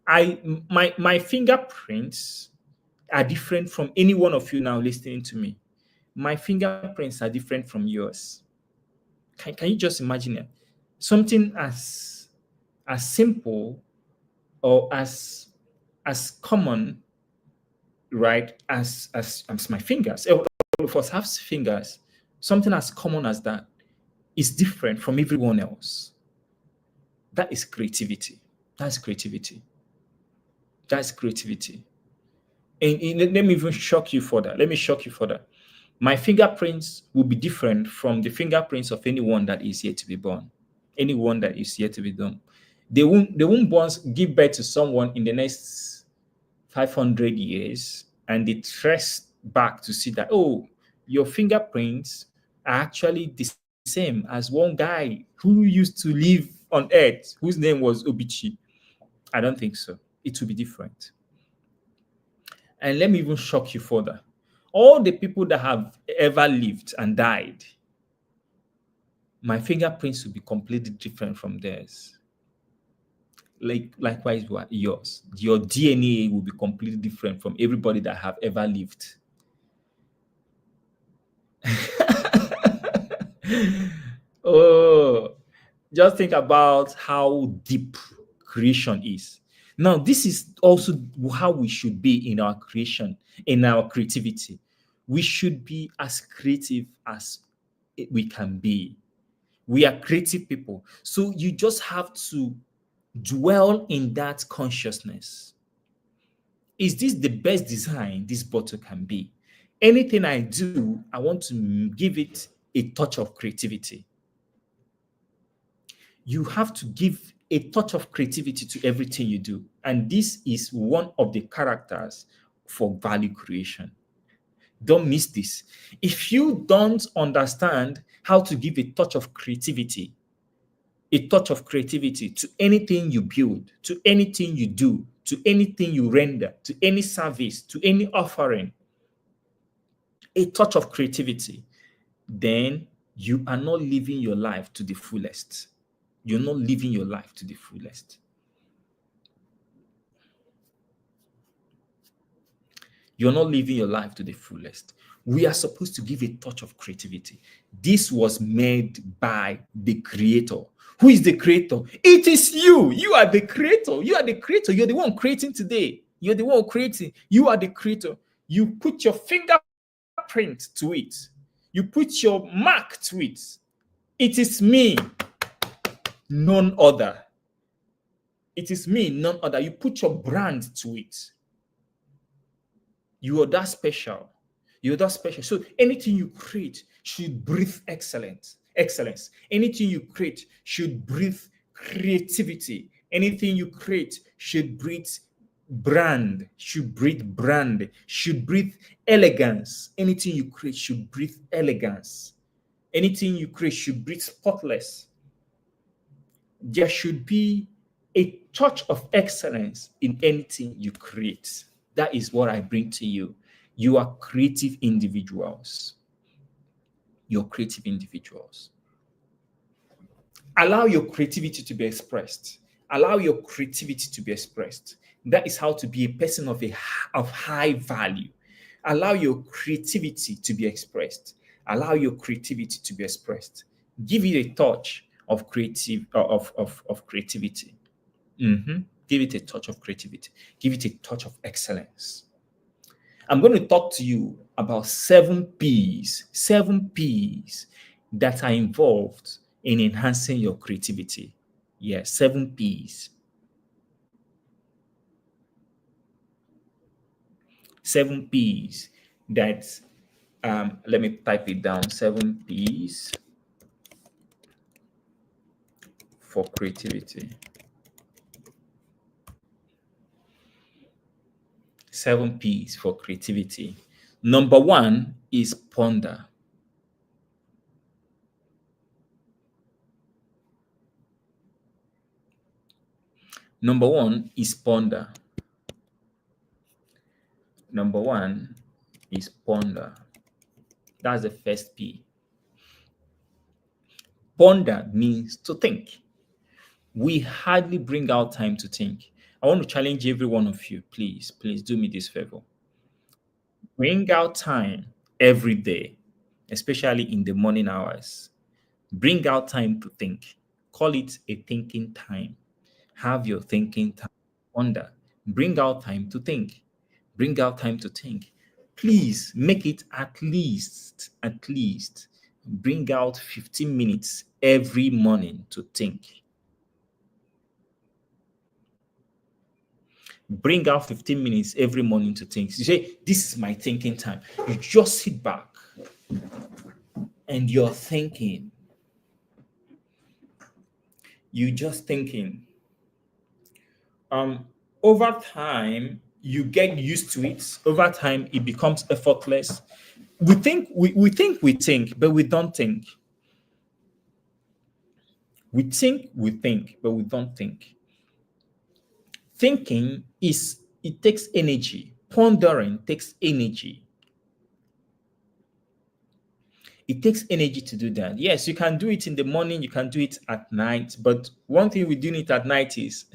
I my fingerprints are different from any one of you now listening to me. My fingerprints are different from yours. Can you just imagine it? Something as simple or as common, right, as my fingers. All of us have fingers. Something as common as that is different from everyone else. That is creativity. That's creativity. That's creativity. And let me even shock you further. Let me shock you further. My fingerprints will be different from the fingerprints of anyone that is yet to be born. Anyone that is yet to be done. They won't give birth to someone in the next 500 years and they trace back to see that, oh, your fingerprints are actually the same as one guy who used to live on earth whose name was Obichi. I don't think so. It will be different. And let me even shock you further. All the people that have ever lived and died, my fingerprints will be completely different from theirs. Likewise, yours. Your DNA will be completely different from everybody that have ever lived. Oh, just think about how deep creation is. Now, this is also how we should be in our creation, in our creativity. We should be as creative as we can be. We are creative people. So you just have to dwell in that consciousness. Is this the best design this bottle can be? Anything I do, I want to give it a touch of creativity. You have to give a touch of creativity to everything you do. And this is one of the characters for value creation. Don't miss this. If you don't understand how to give a touch of creativity to anything you build, to anything you do, to anything you render, to any service, to any offering, a touch of creativity, then you are not living your life to the fullest. You're not living your life to the fullest. You're not living your life to the fullest. We are supposed to give a touch of creativity. This was made by the creator. Who is the creator? It is you. You are the creator. You are the creator. You're the one creating today. You're the one creating. You are the creator. You put your fingerprint to it. You put your mark to it. It is me, none other. It is me, none other. You put your brand to it. You are that special. You're that special. So anything you create should breathe excellence. Anything you create should breathe creativity. Anything you create should breathe brand, should breathe elegance. Anything you create should breathe elegance. Anything you create should breathe spotless. There should be a touch of excellence in anything you create. That is what I bring to you. You are creative individuals. You're creative individuals. Allow your creativity to be expressed. Allow your creativity to be expressed. That is how to be a person of high value. Allow your creativity to be expressed. Allow your creativity to be expressed. Give it a touch of creativity. Give it a touch of creativity. Give it a touch of excellence. I'm going to talk to you about 7 P's that are involved in enhancing your creativity. Yes, 7 P's. 7 P's that, let me type it down. 7 P's for creativity. 7 P's for creativity. Number one is ponder. Number one is ponder. Number one is ponder. That's the first P. Ponder means to think. We hardly bring out time to think. I want to challenge every one of you, please, please do me this favor. Bring out time every day, especially in the morning hours. Bring out time to think. Call it a thinking time. Have your thinking time. Wonder. Bring out time to think. Bring out time to think. Please make it at least bring out 15 minutes every morning to think. Bring out 15 minutes every morning to think. You say, this is my thinking time. You just sit back and you're thinking. You just thinking. Over time, you get used to it. Over time, it becomes effortless. We think, but we don't think. We think, but we don't think. Thinking it takes energy. Pondering takes energy. It takes energy to do that. Yes, you can do it in the morning, you can do it at night. But one thing with doing it at night is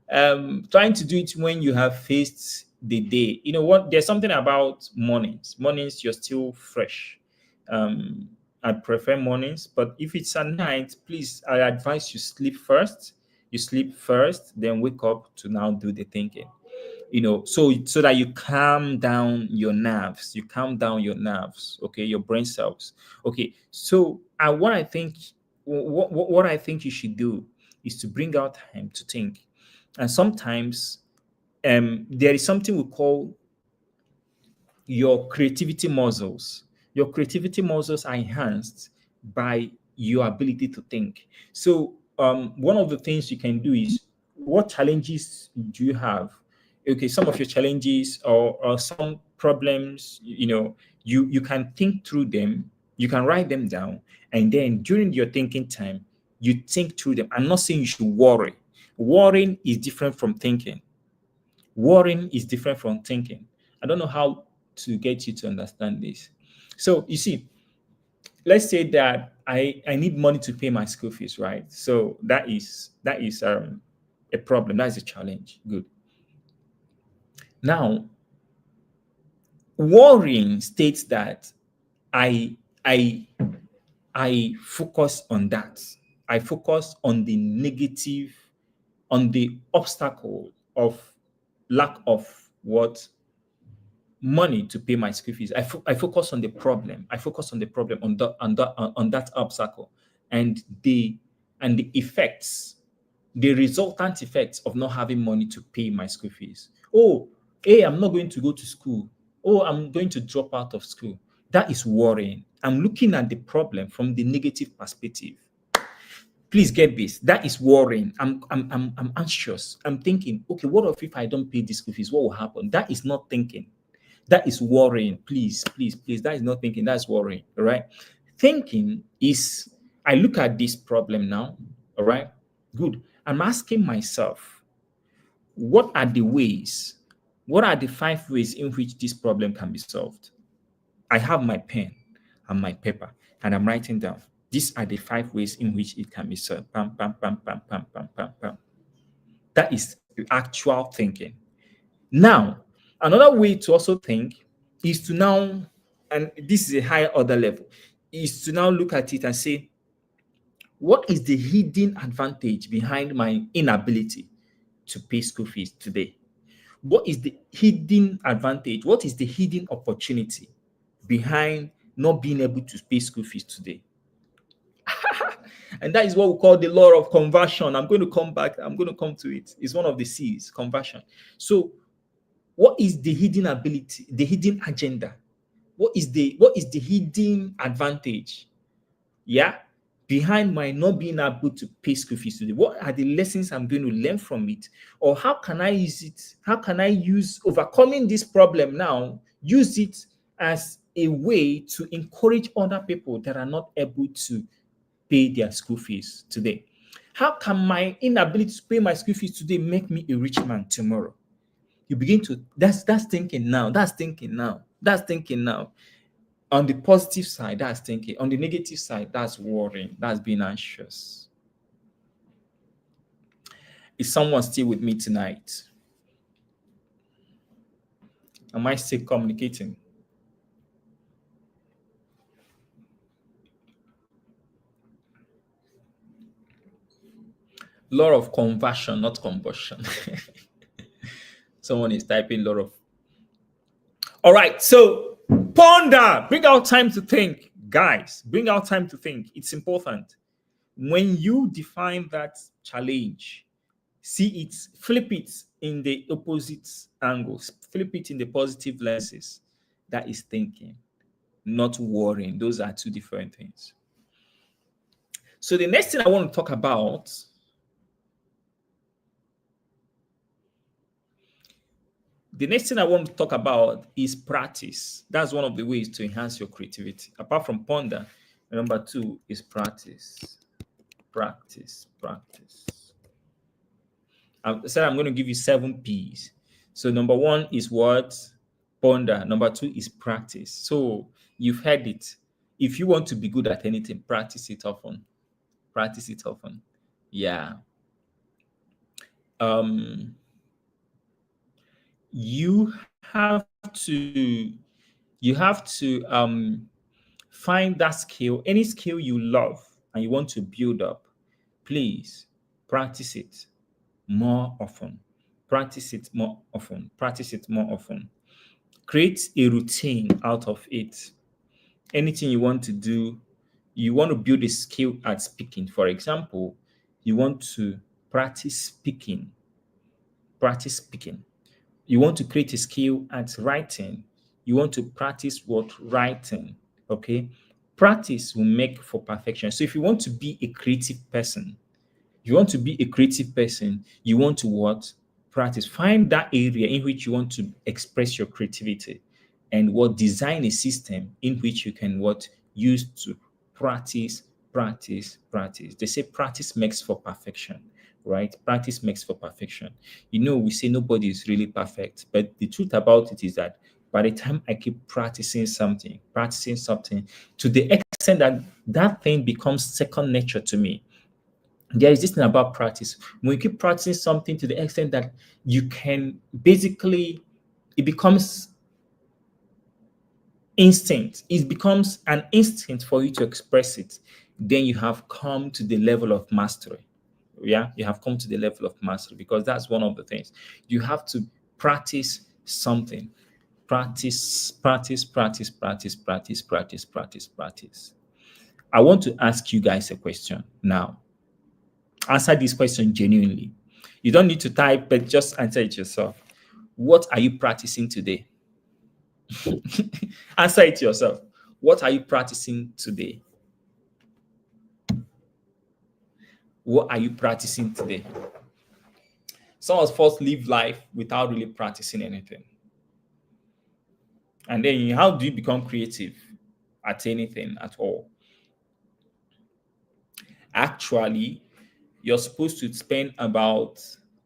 trying to do it when you have faced the day. You know what? There's something about mornings. Mornings, you're still fresh. Um, I prefer mornings, but if it's at night, please, I advise you sleep first. You sleep first, then wake up to now do the thinking. So that you calm down your nerves. You calm down your nerves. Okay, your brain cells. Okay, so what I think you should do is to bring out time to think. And sometimes there is something we call your creativity muscles. Your creativity muscles are enhanced by your ability to think. So, one of the things you can do is, what challenges do you have? Okay, some of your challenges or some problems, you can think through them, you can write them down, and then during your thinking time, you think through them. I'm not saying you should worry. Worrying is different from thinking. Worrying is different from thinking. I don't know how to get you to understand this. So you see, let's say that I need money to pay my school fees, right? So that is a problem. That is a challenge. Good. Now, worrying states that I I I focus on that. I focus on the negative, on the obstacle of lack of what money to pay my school fees. I focus on the problem. I focus on the problem, on that obstacle, and the effects, the resultant effects of not having money to pay my school fees. Oh, hey, I'm not going to go to school. Oh, I'm going to drop out of school. That is worrying. I'm looking at the problem from the negative perspective. Please get this. That is worrying. I'm anxious. I'm thinking, okay, what if I don't pay the school fees? What will happen? That is not thinking. That is worrying. Please, please, please. That is not thinking. That's worrying. All right. Thinking is, I look at this problem now. All right. Good. I'm asking myself, what are the ways? What are the 5 ways in which this problem can be solved? I have my pen and my paper, and I'm writing down. These are the 5 ways in which it can be solved. Pam, pam, pam, pam, pam, pam, pam, pam. That is actual thinking. Now, another way to also think is to now, and this is a higher order level, is to now look at it and say, what is the hidden advantage behind my inability to pay school fees today? What is the hidden advantage? What is the hidden opportunity behind not being able to pay school fees today? And that is what we call the law of conversion. I'm going to come back, I'm going to come to it. It's one of the C's, conversion. So, what is the hidden ability, the hidden agenda? What is the hidden advantage? Yeah, behind my not being able to pay school fees today. What are the lessons I'm going to learn from it? Or how can I use it? How can I use overcoming this problem now? Use it as a way to encourage other people that are not able to pay their school fees today. How can my inability to pay my school fees today make me a rich man tomorrow? You begin to that's thinking now. That's thinking now. That's thinking now. On the positive side, that's thinking. On the negative side, that's worrying. That's being anxious. Is someone still with me tonight? Am I still communicating? Law of conversion, not combustion. Someone is typing law of. All right, so ponder. Bring out time to think, guys. Bring out time to think. It's important. When you define that challenge, see it, flip it in the opposite angles, flip it in the positive lenses. That is thinking, not worrying. Those are two different things. So the next thing I want to talk about, is practice. That's one of the ways to enhance your creativity. Apart from ponder, number two is practice. Practice. I said I'm going to give you 7 P's. So number one is what? Ponder. Number two is practice. So you've heard it. If you want to be good at anything, practice it often. Practice it often. Yeah. You have to find that skill, any skill you love and you want to build up. Please practice it more often. Practice it more often. Practice it more often. Create a routine out of it. Anything you want to do, you want to build a skill at speaking. For example, you want to practice speaking. Practice speaking. You want to create a skill at writing. You want to practice what? Writing. Okay. Practice will make for perfection. So if you want to be a creative person, you want to be a creative person, you want to what? Practice. Find that area in which you want to express your creativity and what design a system in which you can what? Use to practice, practice, practice. They say practice makes for perfection, right? Practice makes for perfection. You know, we say nobody is really perfect, but the truth about it is that by the time I keep practicing something to the extent that that thing becomes second nature to me, there is this thing about practice. When you keep practicing something to the extent that you can basically, it becomes instinct. It becomes an instinct for you to express it. Then you have come to the level of mastery. Yeah, you have come to the level of mastery because that's one of the things. You have to practice something. Practice, practice, practice, practice, practice, practice, practice, practice. I want to ask you guys a question now. Answer this question genuinely. You don't need to type, but just answer it yourself. What are you practicing today? Answer it yourself. What are you practicing today? What are you practicing today? Some of us live life without really practicing anything. And then how do you become creative at anything at all? Actually, you're supposed to spend about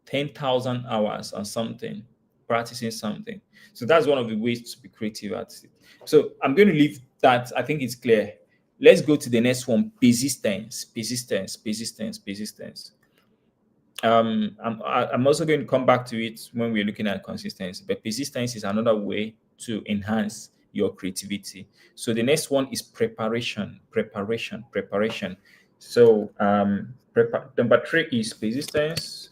10,000 hours on something, practicing something. So that's one of the ways to be creative at it. So I'm going to leave that. I think it's clear. Let's go to the next one. Persistence, persistence, persistence, persistence. I'm also going to come back to it when we're looking at consistency, but persistence is another way to enhance your creativity. So the next one is preparation. So number three is persistence.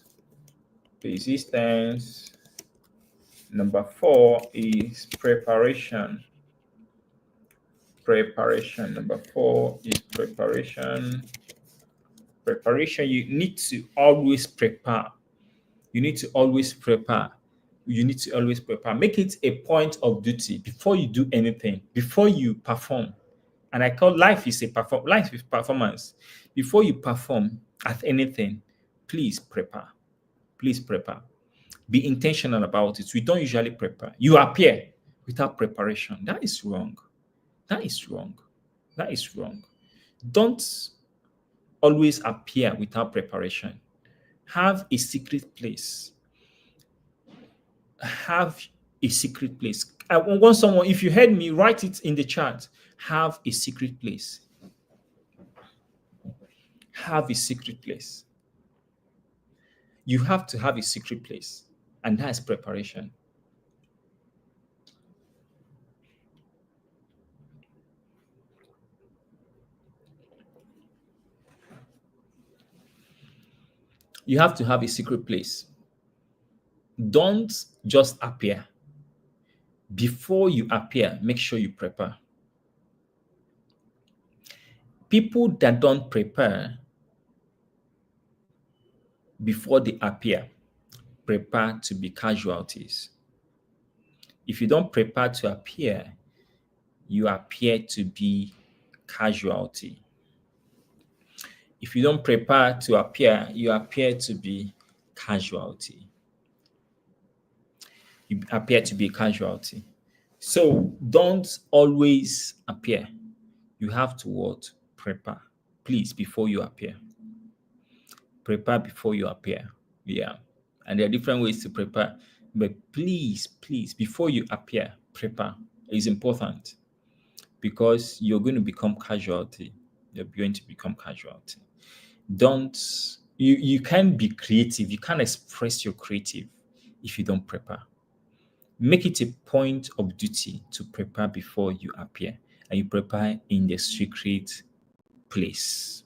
Number four is preparation. Number four is preparation. You need to always prepare. You need to always prepare. You need to always prepare. Make it a point of duty before you do anything, before you perform. And I call life is performance. Before you perform at anything, please prepare. Please prepare. Be intentional about it. We don't usually prepare. You appear without preparation. That is wrong. That is wrong. That is wrong. Don't always appear without preparation. Have a secret place. Have a secret place. I want someone, if you heard me, write it in the chat. Have a secret place. Have a secret place. You have to have a secret place, and that is preparation. You have to have a secret place. Don't just appear. Before you appear, make sure you prepare. People that don't prepare before they appear prepare to be casualties. If you don't prepare to appear, you appear to be casualty. If you don't prepare to appear, you appear to be casualty. You appear to be casualty. So don't always appear. You have to what? Prepare. Please, before you appear. Prepare before you appear. Yeah. And there are different ways to prepare. But please, before you appear, prepare. It's important because you're going to become casualty. You're going to become casualty. Don't you can't be creative. You can't express your creative if you don't prepare. Make it a point of duty to prepare before you appear, and you prepare in the secret place.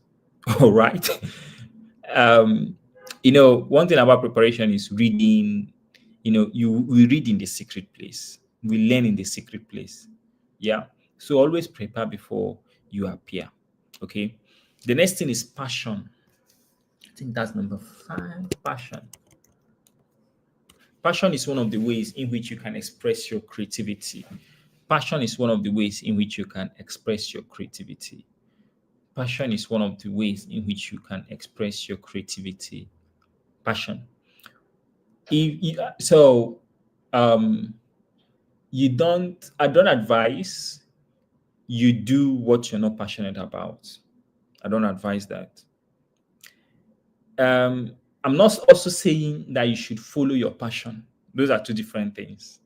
All right. um one thing about preparation is reading. We read in the secret place, we learn in the secret place. Yeah. So always prepare before you appear. Okay. The next thing is passion. I think that's number five. Passion is one of the ways in which you can express your creativity. Passion is one of the ways in which you can express your creativity. Passion is one of the ways in which you can express your creativity. Passion. So, um, I don't advise you do what you're not passionate about. I don't advise that. I'm not also saying that you should follow your passion. Those are two different things.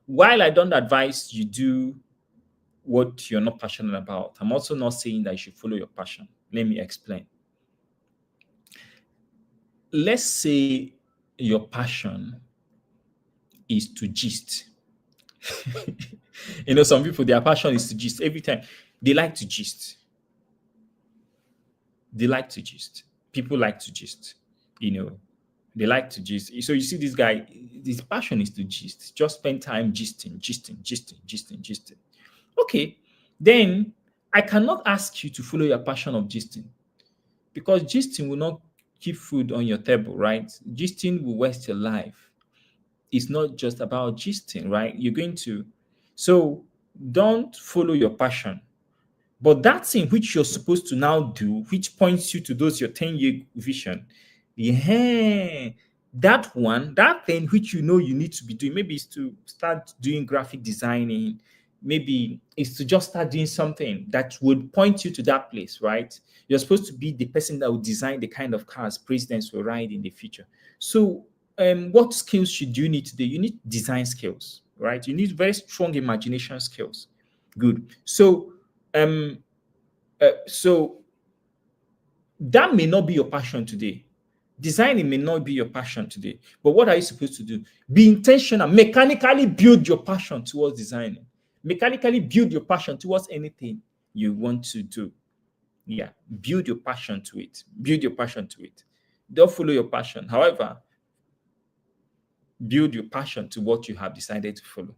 While I don't advise you do what you're not passionate about, I'm also not saying that you should follow your passion. Let me explain. Let's say your passion is to gist. Some people, their passion is to gist. Every time they like to gist. They like to gist. People like to gist. You know, they like to gist. So you see this guy, his passion is to gist. Just spend time gisting. Okay, then I cannot ask you to follow your passion of gisting because gisting will not keep food on your table, right? Gisting will waste your life. It's not just about gisting, right? So don't follow your passion. But that thing which you're supposed to now do, which points you to those your 10-year vision, yeah, that thing which you need to be doing, maybe is to start doing graphic designing, maybe is to just start doing something that would point you to that place, right? You're supposed to be the person that will design the kind of cars presidents will ride in the future. So, what skills should you need today? You need design skills, right? You need very strong imagination skills. Good. So that may not be your passion today, Designing may not be your passion today, but what are you supposed to do? Be intentional. Mechanically build your passion towards designing. Mechanically build your passion towards anything you want to do. Yeah, build your passion to it. Build your passion to it. Don't follow your passion. However, build your passion to what you have decided to follow.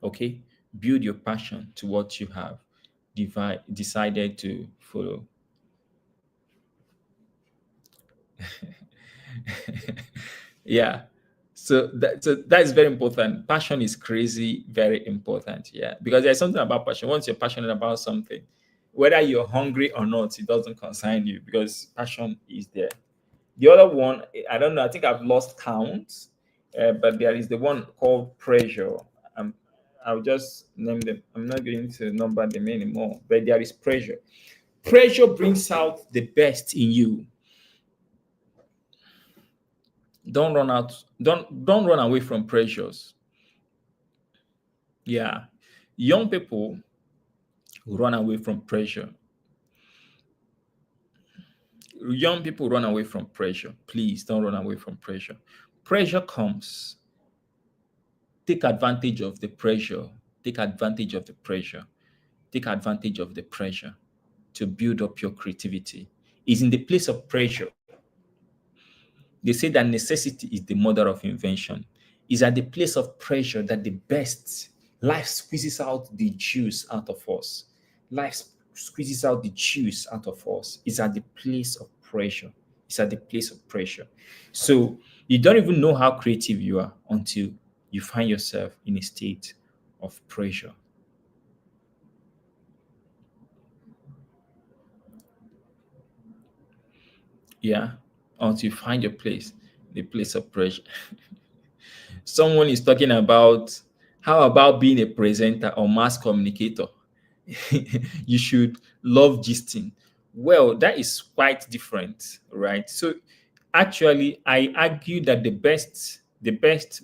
Okay? Build your passion to what you have decided to follow. Yeah. So that is very important. Passion is crazy, very important. Yeah. Because there's something about passion. Once you're passionate about something, whether you're hungry or not, it doesn't concern you because passion is there. The other one, I don't know, I think I've lost count, but there is the one called pressure. Um, I'll just name them. I'm not going to number them anymore, but there is pressure. Pressure brings out the best in you. Don't run out, don't run away from pressures. Yeah. Young people run away from pressure. Young people run away from pressure. Please don't run away from pressure. Pressure comes. Take advantage of the pressure. Take advantage of the pressure. Take advantage of the pressure to build up your creativity. Is in the place of pressure. They say that necessity is the mother of invention. Is at the place of pressure that the best life squeezes out the juice out of us. Life squeezes out the juice out of us. It's at the place of pressure. It's at the place of pressure. So you don't even know how creative you are until you find yourself in a state of pressure. Yeah. Until you find your place, the place of pressure. Someone is talking about how about being a presenter or mass communicator? You should love gisting. Well, that is quite different, right? So actually, I argue that the best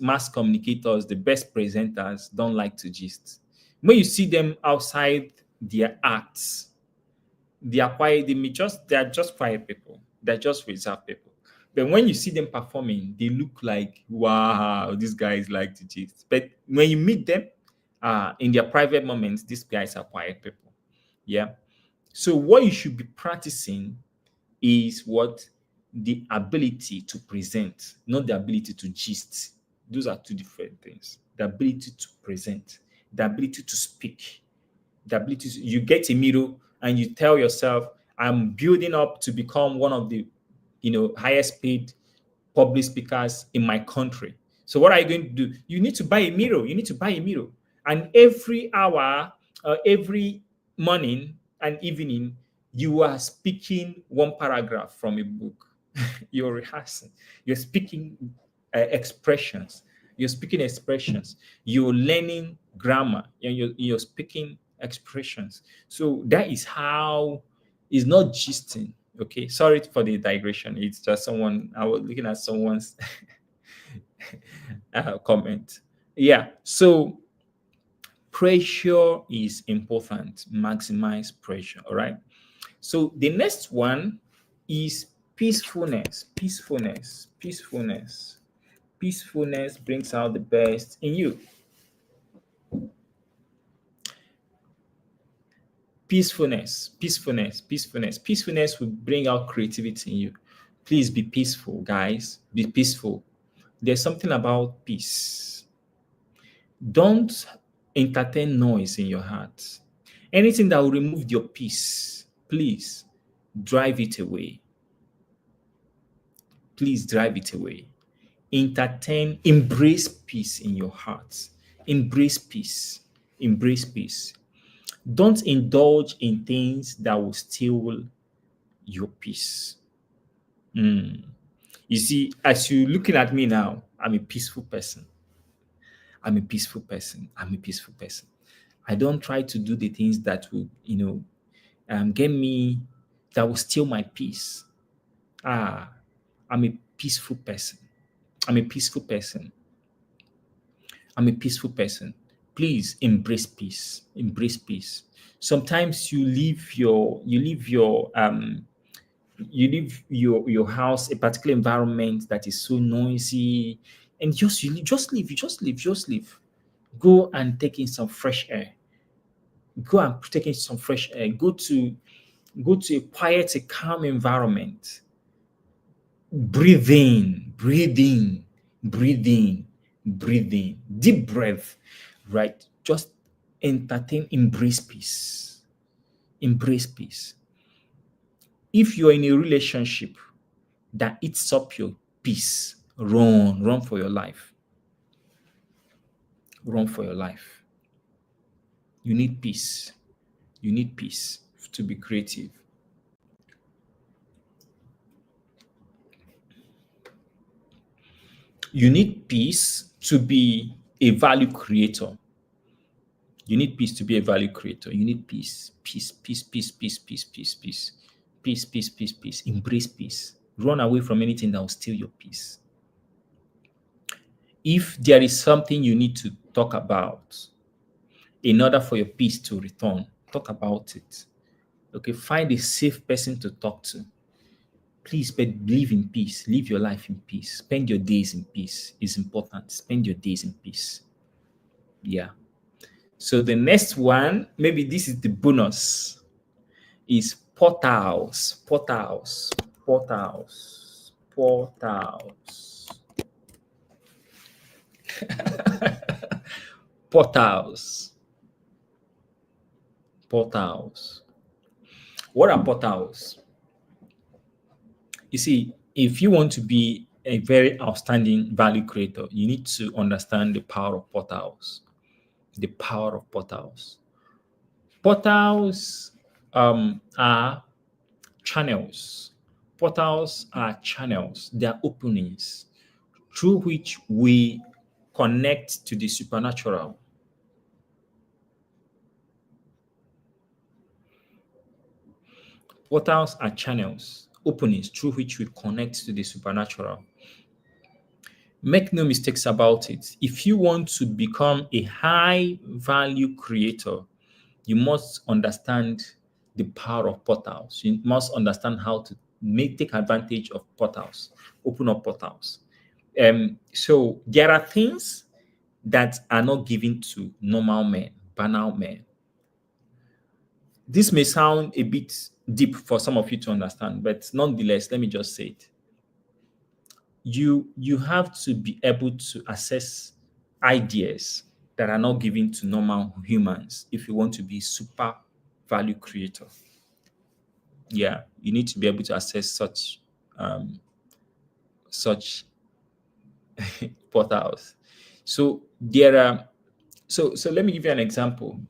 mass communicators, the best presenters don't like to gist. When you see them outside their acts, they are just quiet people. They're just reserved people. But when you see them performing, they look like, wow, these guys like to gist. But when you meet them in their private moments, these guys are quiet people. Yeah. So what you should be practicing is what the ability to present, not the ability to gist. Those are two different things. The ability to present, the ability to speak, the ability to, you get a mirror and you tell yourself, I'm building up to become one of the highest paid public speakers in my country. So what are you going to do? You need to buy a mirror. You need to buy a mirror. And every hour, every morning and evening, you are speaking one paragraph from a book. You're rehearsing. You're speaking expressions. You're speaking expressions. You're learning grammar. And you're speaking expressions. So that is how it's not gisting. Okay, sorry for the digression. It's just someone I was looking at someone's comment. Yeah, so pressure is important. Maximize pressure. All right. So the next one is peacefulness. Peacefulness. Peacefulness. Peacefulness brings out the best in you. Peacefulness will bring out creativity in you. Please be peaceful, guys. Be peaceful. There's something about peace. Don't entertain noise in your heart. Anything that will remove your peace, please drive it away. Please drive it away. Embrace peace in your heart. Embrace peace. Embrace peace. Don't indulge in things that will steal your peace. Mm. You see, as you're looking at me now, I'm a peaceful person. I'm a peaceful person. I'm a peaceful person. I don't try to do the things that will, get me, that will steal my peace. Ah, I'm a peaceful person. I'm a peaceful person. I'm a peaceful person. Please embrace peace. Embrace peace. Sometimes you leave your You leave your house, a particular environment that is so noisy, and just leave. Go and take in some fresh air. Go and take in some fresh air. Go to a quiet, a calm environment. Breathe in, breathe in, breathe in, breathe in. Deep breath, right? Just entertain, embrace peace. Embrace peace. If you're in a relationship that eats up your peace, run for your life. Run for your life. You need peace. You need peace to be creative. You need peace to be a value creator. You need peace to be a value creator. You need peace. Peace, peace, peace, peace, peace, peace, peace. Peace, peace, peace, peace. Embrace peace. Run away from anything that will steal your peace. If there is something you need to talk about in order for your peace to return, talk about it. Okay, find a safe person to talk to. Please, but live in peace. Live your life in peace. Spend your days in peace. It's important. Spend your days in peace. Yeah. So the next one, maybe this is the bonus, is portals. Portals. Portals. Portals. Portals. Portals. What are portals? You see, if you want to be a very outstanding value creator, you need to understand the power of portals. The power of portals. Portals are channels. Portals are channels. They are openings through which we connect to the supernatural. Portals are channels, openings through which we connect to the supernatural. Make no mistakes about it. If you want to become a high value creator, you must understand the power of portals. You must understand how to take advantage of portals, open up portals. So there are things that are not given to normal men, banal men. This may sound a bit deep for some of you to understand, but nonetheless, let me just say it. You have to be able to assess ideas that are not given to normal humans if you want to be super value creator. Yeah, you need to be able to assess such portals. So there are so let me give you an example.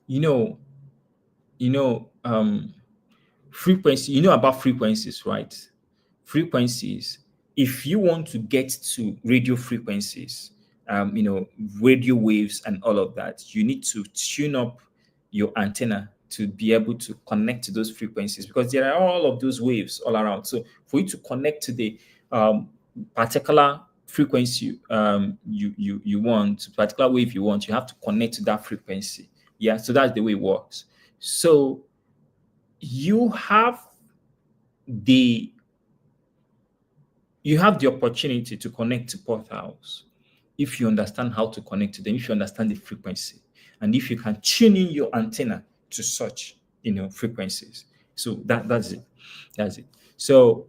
You know, you know, frequency, you know about frequencies, right? Frequencies. If you want to get to radio frequencies, radio waves and all of that, you need to tune up your antenna to be able to connect to those frequencies because there are all of those waves all around. So for you to connect to the particular frequency you want, particular wave you want, you have to connect to that frequency. Yeah, so that's the way it works. So you have the you have the opportunity to connect to portals if you understand how to connect to them, if you understand the frequency, and if you can tune in your antenna to such frequencies. So that's it. That's it. So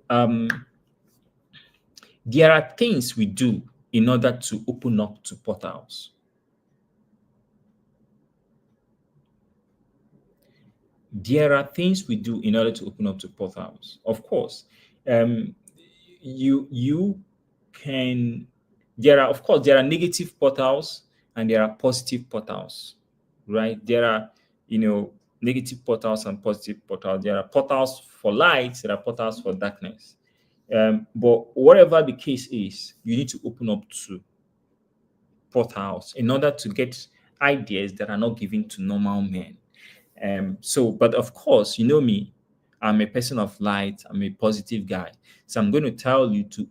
there are things we do in order to open up to portals. There are things we do in order to open up to portals. Of course, um, you can. There are negative portals and there are positive portals, right? There are negative portals and positive portals. There are portals for light. There are portals for darkness. But whatever the case is, you need to open up to portals in order to get ideas that are not given to normal men. But of course, you know me, I'm a person of light, I'm a positive guy. So I'm going to tell you to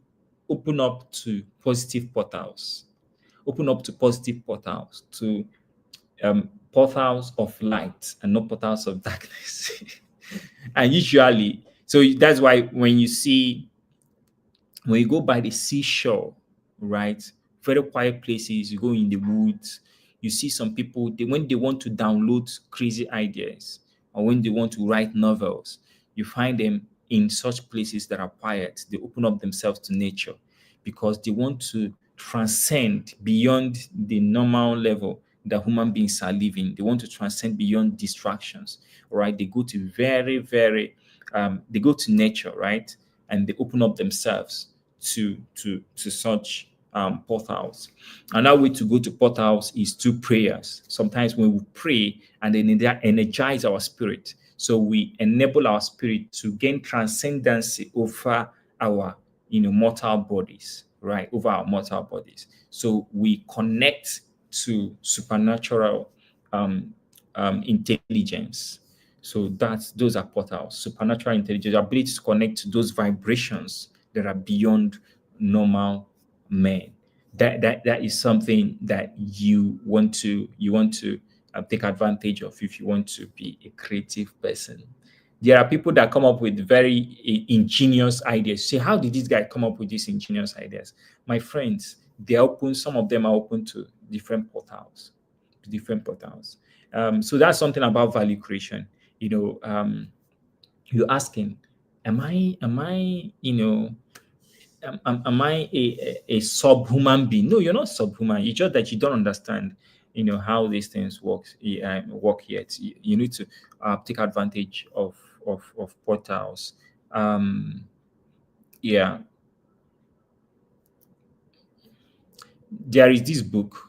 open up to positive portals, open up to positive portals, to portals of light and not portals of darkness. And usually, so that's why when you go by the seashore, right? Very quiet places, you go in the woods, you see some people, when they want to download crazy ideas or when they want to write novels, you find them in such places that are quiet. They open up themselves to nature because they want to transcend beyond the normal level that human beings are living. They want to transcend beyond distractions, right? They go to they go to nature, right? And they open up themselves to such portals. Another way to go to portals is through prayers. Sometimes when we pray and then that energize our spirit, so we enable our spirit to gain transcendency over our mortal bodies, right? Over our mortal bodies. So we connect to supernatural intelligence. So those are portals, supernatural intelligence, ability to connect to those vibrations that are beyond normal men. That is something that you want to take advantage of if you want to be a creative person. There are people that come up with very ingenious ideas. Say, how did this guy come up with these ingenious ideas? My friends, some of them are open to different portals. So that's something about value creation. You know, you're asking, am I, am I a subhuman being? No, you're not subhuman. It's just that you don't understand, how these things work yet. You need to take advantage of portals. Um, yeah, there is this book.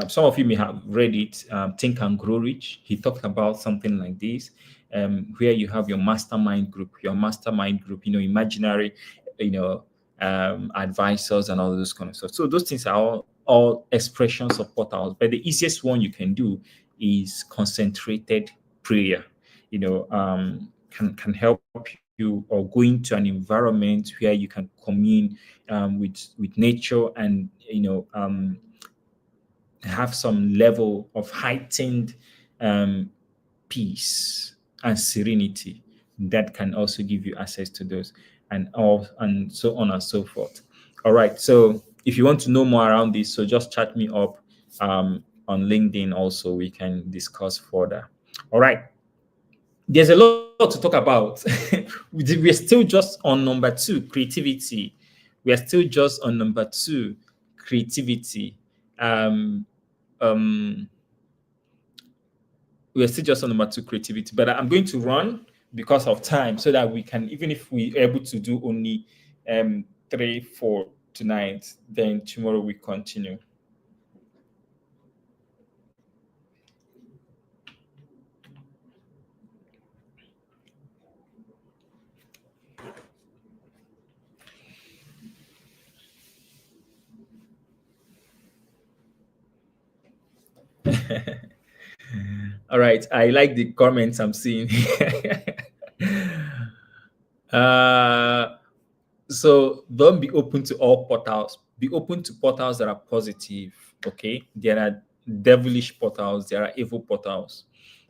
Some of you may have read it, Think and Grow Rich. He talked about something like this, where you have your mastermind group, imaginary, you know, advisors and all those kind of stuff. So those things are all expressions of portals. But the easiest one you can do is concentrated prayer. Can help you, or going to an environment where you can commune with nature and have some level of heightened um, peace and serenity that can also give you access to those and so on and so forth. All right. So if you want to know more around this, so just chat me up on LinkedIn. Also, we can discuss further. All right. There's a lot to talk about. We're still just on number two, creativity. We are still just on number two, creativity. Um, um, we are still just on number two, creativity. But I'm going to run because of time, so that we can, even if we're able to do only three, four tonight, then tomorrow we continue. All right. I like the comments I'm seeing. uh, so don't be open to all portals. Be open to portals that are positive. Okay. There are devilish portals, there are evil portals.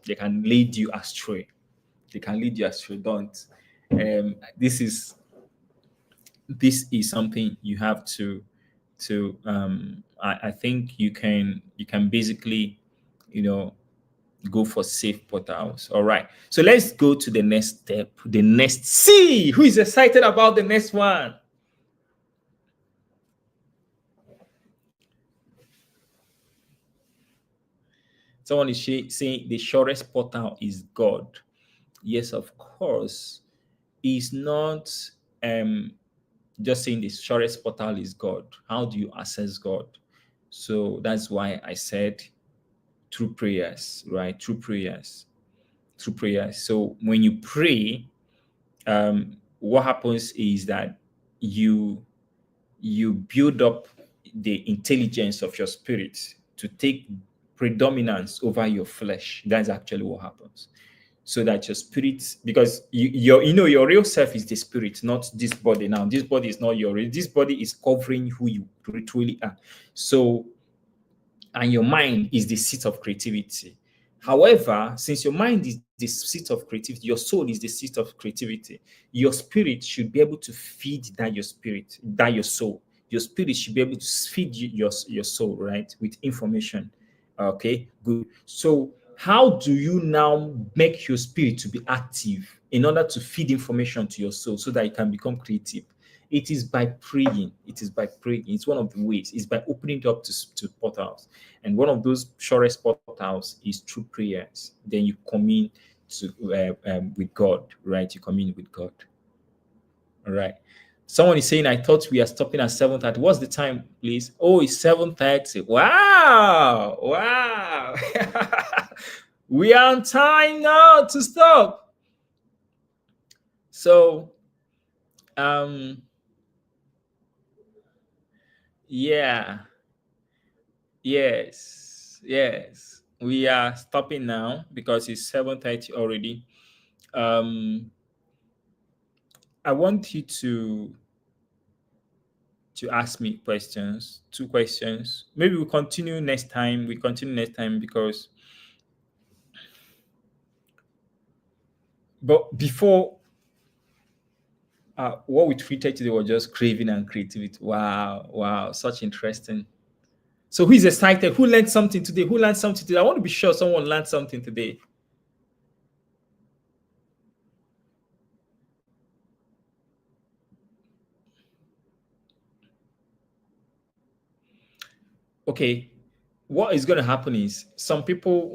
They can lead you astray. They can lead you astray. Don't. This is something you have to I think you can basically, you know, go for safe portals. All right. So let's go to the next step, the next C. Who is excited about the next one? Someone is saying the shortest portal is God. Yes, of course. It's not um just saying the shortest portal is God. How do you access God? So that's why I said through prayers, right? Through prayers. Through prayers. So when you pray, what happens is that you you build up the intelligence of your spirit to take predominance over your flesh. That's actually what happens. So that your spirit, because your real self is the spirit, not this body. Now, this body is not your real. This body is covering who you truly are. So, and your mind is the seat of creativity. However, since your mind is the seat of creativity, your soul is the seat of creativity, your spirit should be able to feed that your spirit, that your soul. Your spirit should be able to feed your soul, right, with information. Okay, good. So, how do you now make your spirit to be active in order to feed information to your soul so that it can become creative? It is by praying. It is by praying. It's one of the ways. It's by opening it up to portals. And one of those surest portals is through prayers. Then you commune with God, right? You commune with God. All right. Someone is saying, I thought we are stopping at 7:30. What's the time, please? Oh, it's 7:30. Wow. Wow. We are on time now to stop. So, um, yeah. Yes. Yes. We are stopping now because it's 7:30 already. Um, I want you to ask me questions, two questions. Maybe we continue next time. We continue next time because, but before, what we treated today was just craving and creativity. Wow, wow, such interesting. So who is excited? Who learned something today? Who learned something today? I want to be sure someone learned something today. Okay, what is going to happen is some people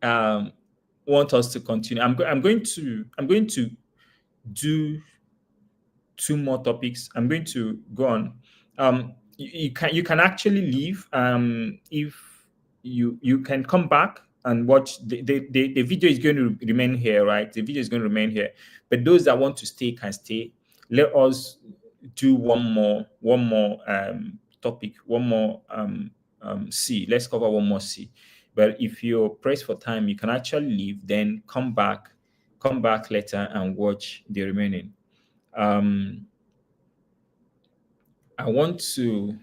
um want us to continue. I'm going to do two more topics. I'm going to go on. You can actually leave. If you can come back and watch the video is going to remain here, right? The video is going to remain here. But those that want to stay can stay. Let us do one more topic, one more C. Let's cover one more C. But if you're pressed for time, you can actually leave, then come back later and watch the remaining. um I want to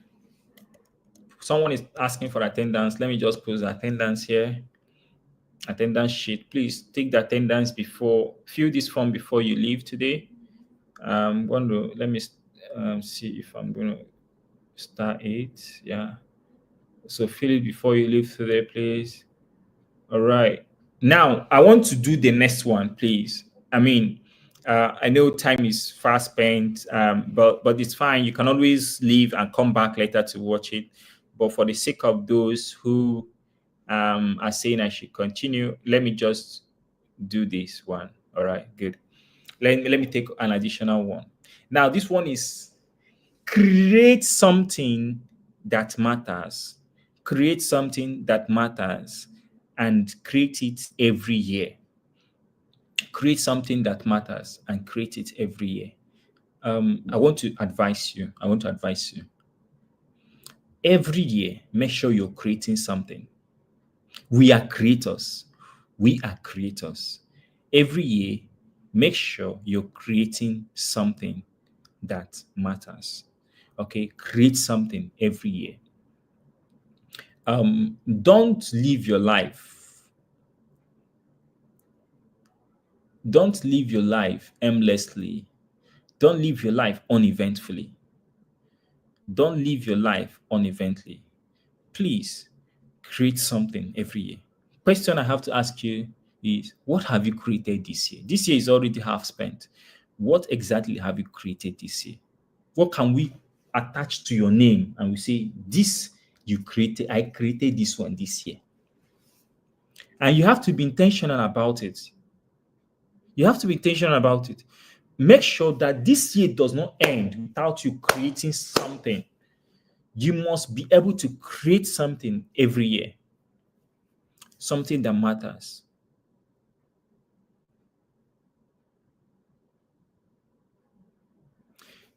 someone is asking for attendance. Let me just post the attendance here. Attendance sheet. Please take the attendance before fill this form before you leave today. Going to let me see if I'm going to start it. Yeah. So fill it before you leave today, please. All right. Now, I want to do the next one, please. I mean, I know time is fast spent, but it's fine. You can always leave and come back later to watch it. But for the sake of those who are saying I should continue, let me just do this one. All right, good. Let me take an additional one. Now, this one is create something that matters. Create something that matters and create it every year. Create something that matters and create it every year. I want to advise you. I want to advise you. Every year, make sure you're creating something. We are creators. We are creators. Every year, make sure you're creating something that matters. Okay, create something every year. Don't live your life. Don't live your life aimlessly. Don't live your life uneventfully. Don't live your life uneventfully. Please create something every year. Question I have to ask you is what have you created this year? This year is already half spent. What exactly have you created this year? What can we attach to your name and we say, this you created, I created this one this year. And you have to be intentional about it. You have to be intentional about it. Make sure that this year does not end without you creating something. You must be able to create something every year, something that matters.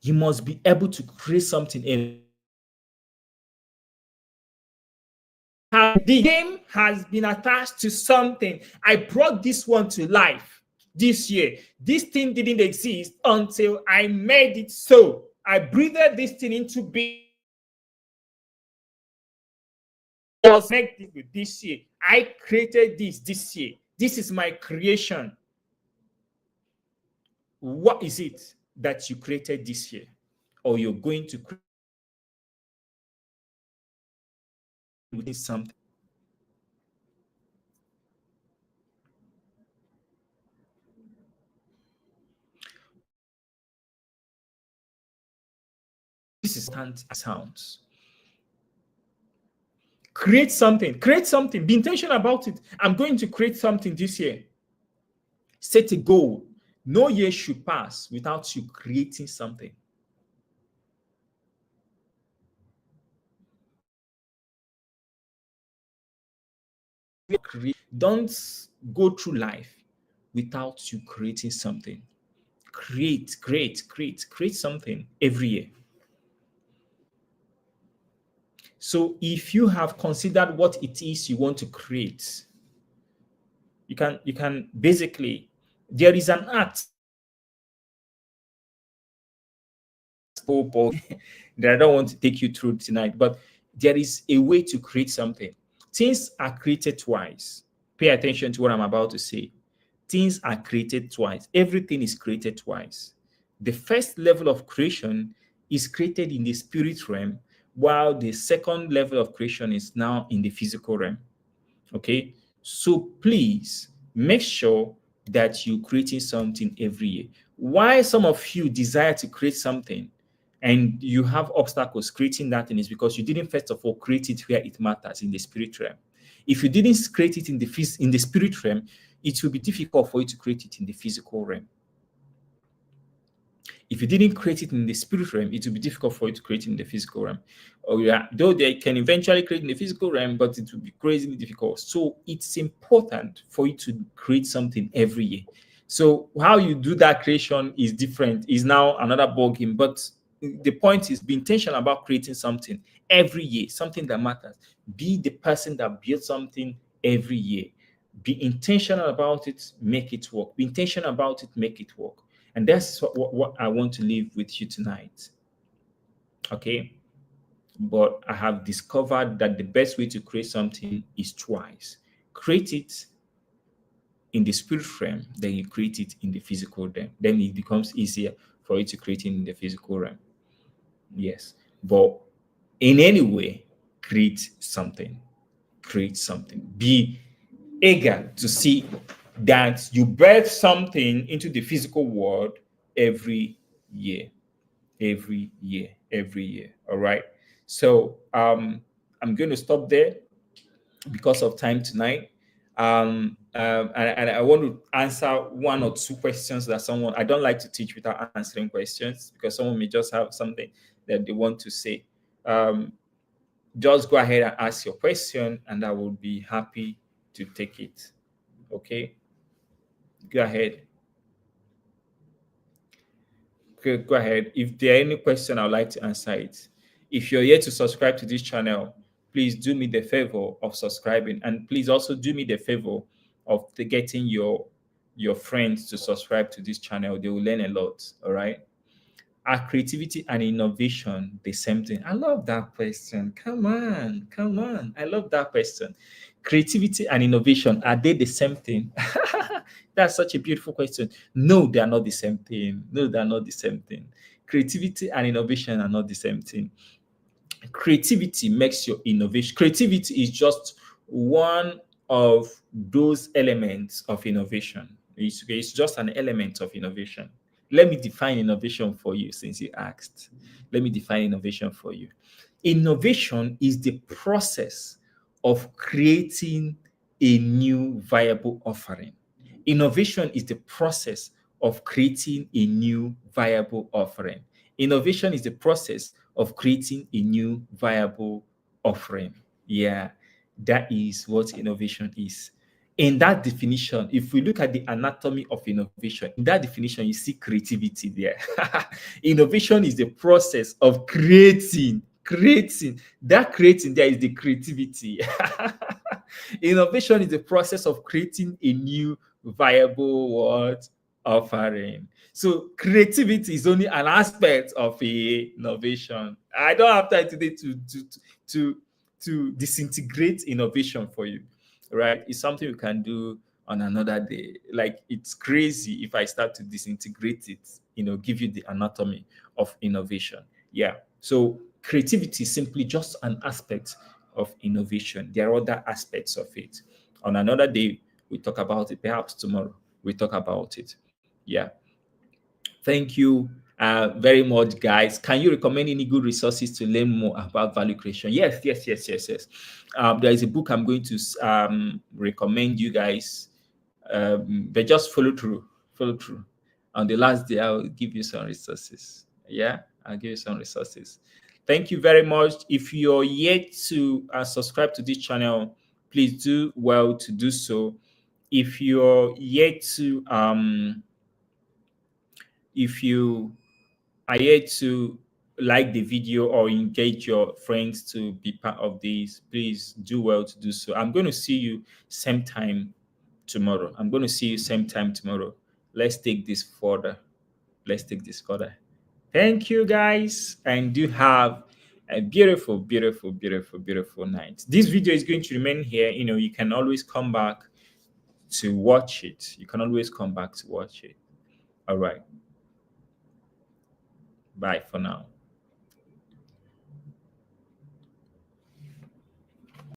You must be able to create something every. The game has been attached to something. I brought this one to life this year. This thing didn't exist until I made it so. I breathed this thing into being. was make this year. I created this year. This is my creation. What is it that you created this year, or you're going to create with something? This is sounds. Create something. Create something. Be intentional about it. I'm going to create something this year. Set a goal. No year should pass without you creating something. Don't go through life without you creating something. Create something every year. So if you have considered what it is you want to create, you can basically, there is an art that I don't want to take you through tonight, but there is a way to create something. Things are created twice. Pay attention to what I'm about to say. Things are created twice. Everything is created twice. The first level of creation is created in the spirit realm, while the second level of creation is now in the physical realm. Okay, so please make sure that you're creating something every year. Why some of you desire to create something and you have obstacles creating that thing is because you didn't first of all create it where it matters, in the spirit realm. If you didn't create it in the spirit realm, it will be difficult for you to create it in the physical realm. If you didn't create it in the spirit realm, it will be difficult for you to create it in the physical realm. Or yeah, though they can eventually create in the physical realm, but it will be crazily difficult. So it's important for you to create something every year. So how you do that creation is different, is now another ball game. But the point is, be intentional about creating something every year, something that matters. Be the person that builds something every year. Be intentional about it, make it work. Be intentional about it, make it work. And that's what I want to leave with you tonight. Okay. But I have discovered that the best way to create something is twice. Create it in the spirit realm, then you create it in the physical realm. Then it becomes easier for you to create it in the physical realm. Yes. But in any way, create something. Create something. Be eager to see that you birth something into the physical world every year. Every year. All right. So I'm going to stop there because of time tonight. And I want to answer one or two questions that someone, I don't like to teach without answering questions because someone may just have something that they want to say. Um, just go ahead and ask your question, and I will be happy to take it. Okay, go ahead. Go ahead. If there are any question, I'd like to answer it. If you're yet to subscribe to this channel, please do me the favor of subscribing, and please also do me the favor of getting your friends to subscribe to this channel. They will learn a lot. All right. Are creativity and innovation the same thing? I love that question. Come on, come on. I love that question. Creativity and innovation, are they the same thing? That's such a beautiful question. No, they are not the same thing. No, they are not the same thing. Creativity and innovation are not the same thing. Creativity makes your innovation. Creativity is just one of those elements of innovation. It's just an element of innovation. Let me define innovation for you since you asked. Let me define innovation for you. Innovation is the process of creating a new viable offering. Innovation is the process of creating a new viable offering. Innovation is the process of creating a new viable offering. Yeah, that is what innovation is. In that definition, if we look at the anatomy of innovation, in that definition, you see creativity there. Innovation is the process of creating. That creating there is the creativity. Innovation is the process of creating a new viable what offering. So creativity is only an aspect of a innovation. I don't have time today to to disintegrate innovation for you, right? It's something we can do on another day. Like, it's crazy if I start to disintegrate it, give you the anatomy of innovation. Yeah. So creativity is simply just an aspect of innovation. There are other aspects of it. On another day, we talk about it. Perhaps tomorrow we talk about it. Yeah. Thank you very much, guys. Can you recommend any good resources to learn more about value creation? Yes, yes, yes, yes, yes. There is a book I'm going to recommend you guys, but just follow through. Follow through. On the last day, I'll give you some resources. Yeah, I'll give you some resources. Thank you very much. If you're yet to subscribe to this channel, please do well to do so. If you're yet to if you are yet to like the video or engage your friends to be part of this, please do well to do so. I'm going to see you same time tomorrow. I'm going to see you same time tomorrow. Let's take this further. Let's take this further. Thank you, guys, and do have a beautiful, beautiful, beautiful, beautiful night. This video is going to remain here. You can always come back to watch it. You can always come back to watch it. All right. Bye for now.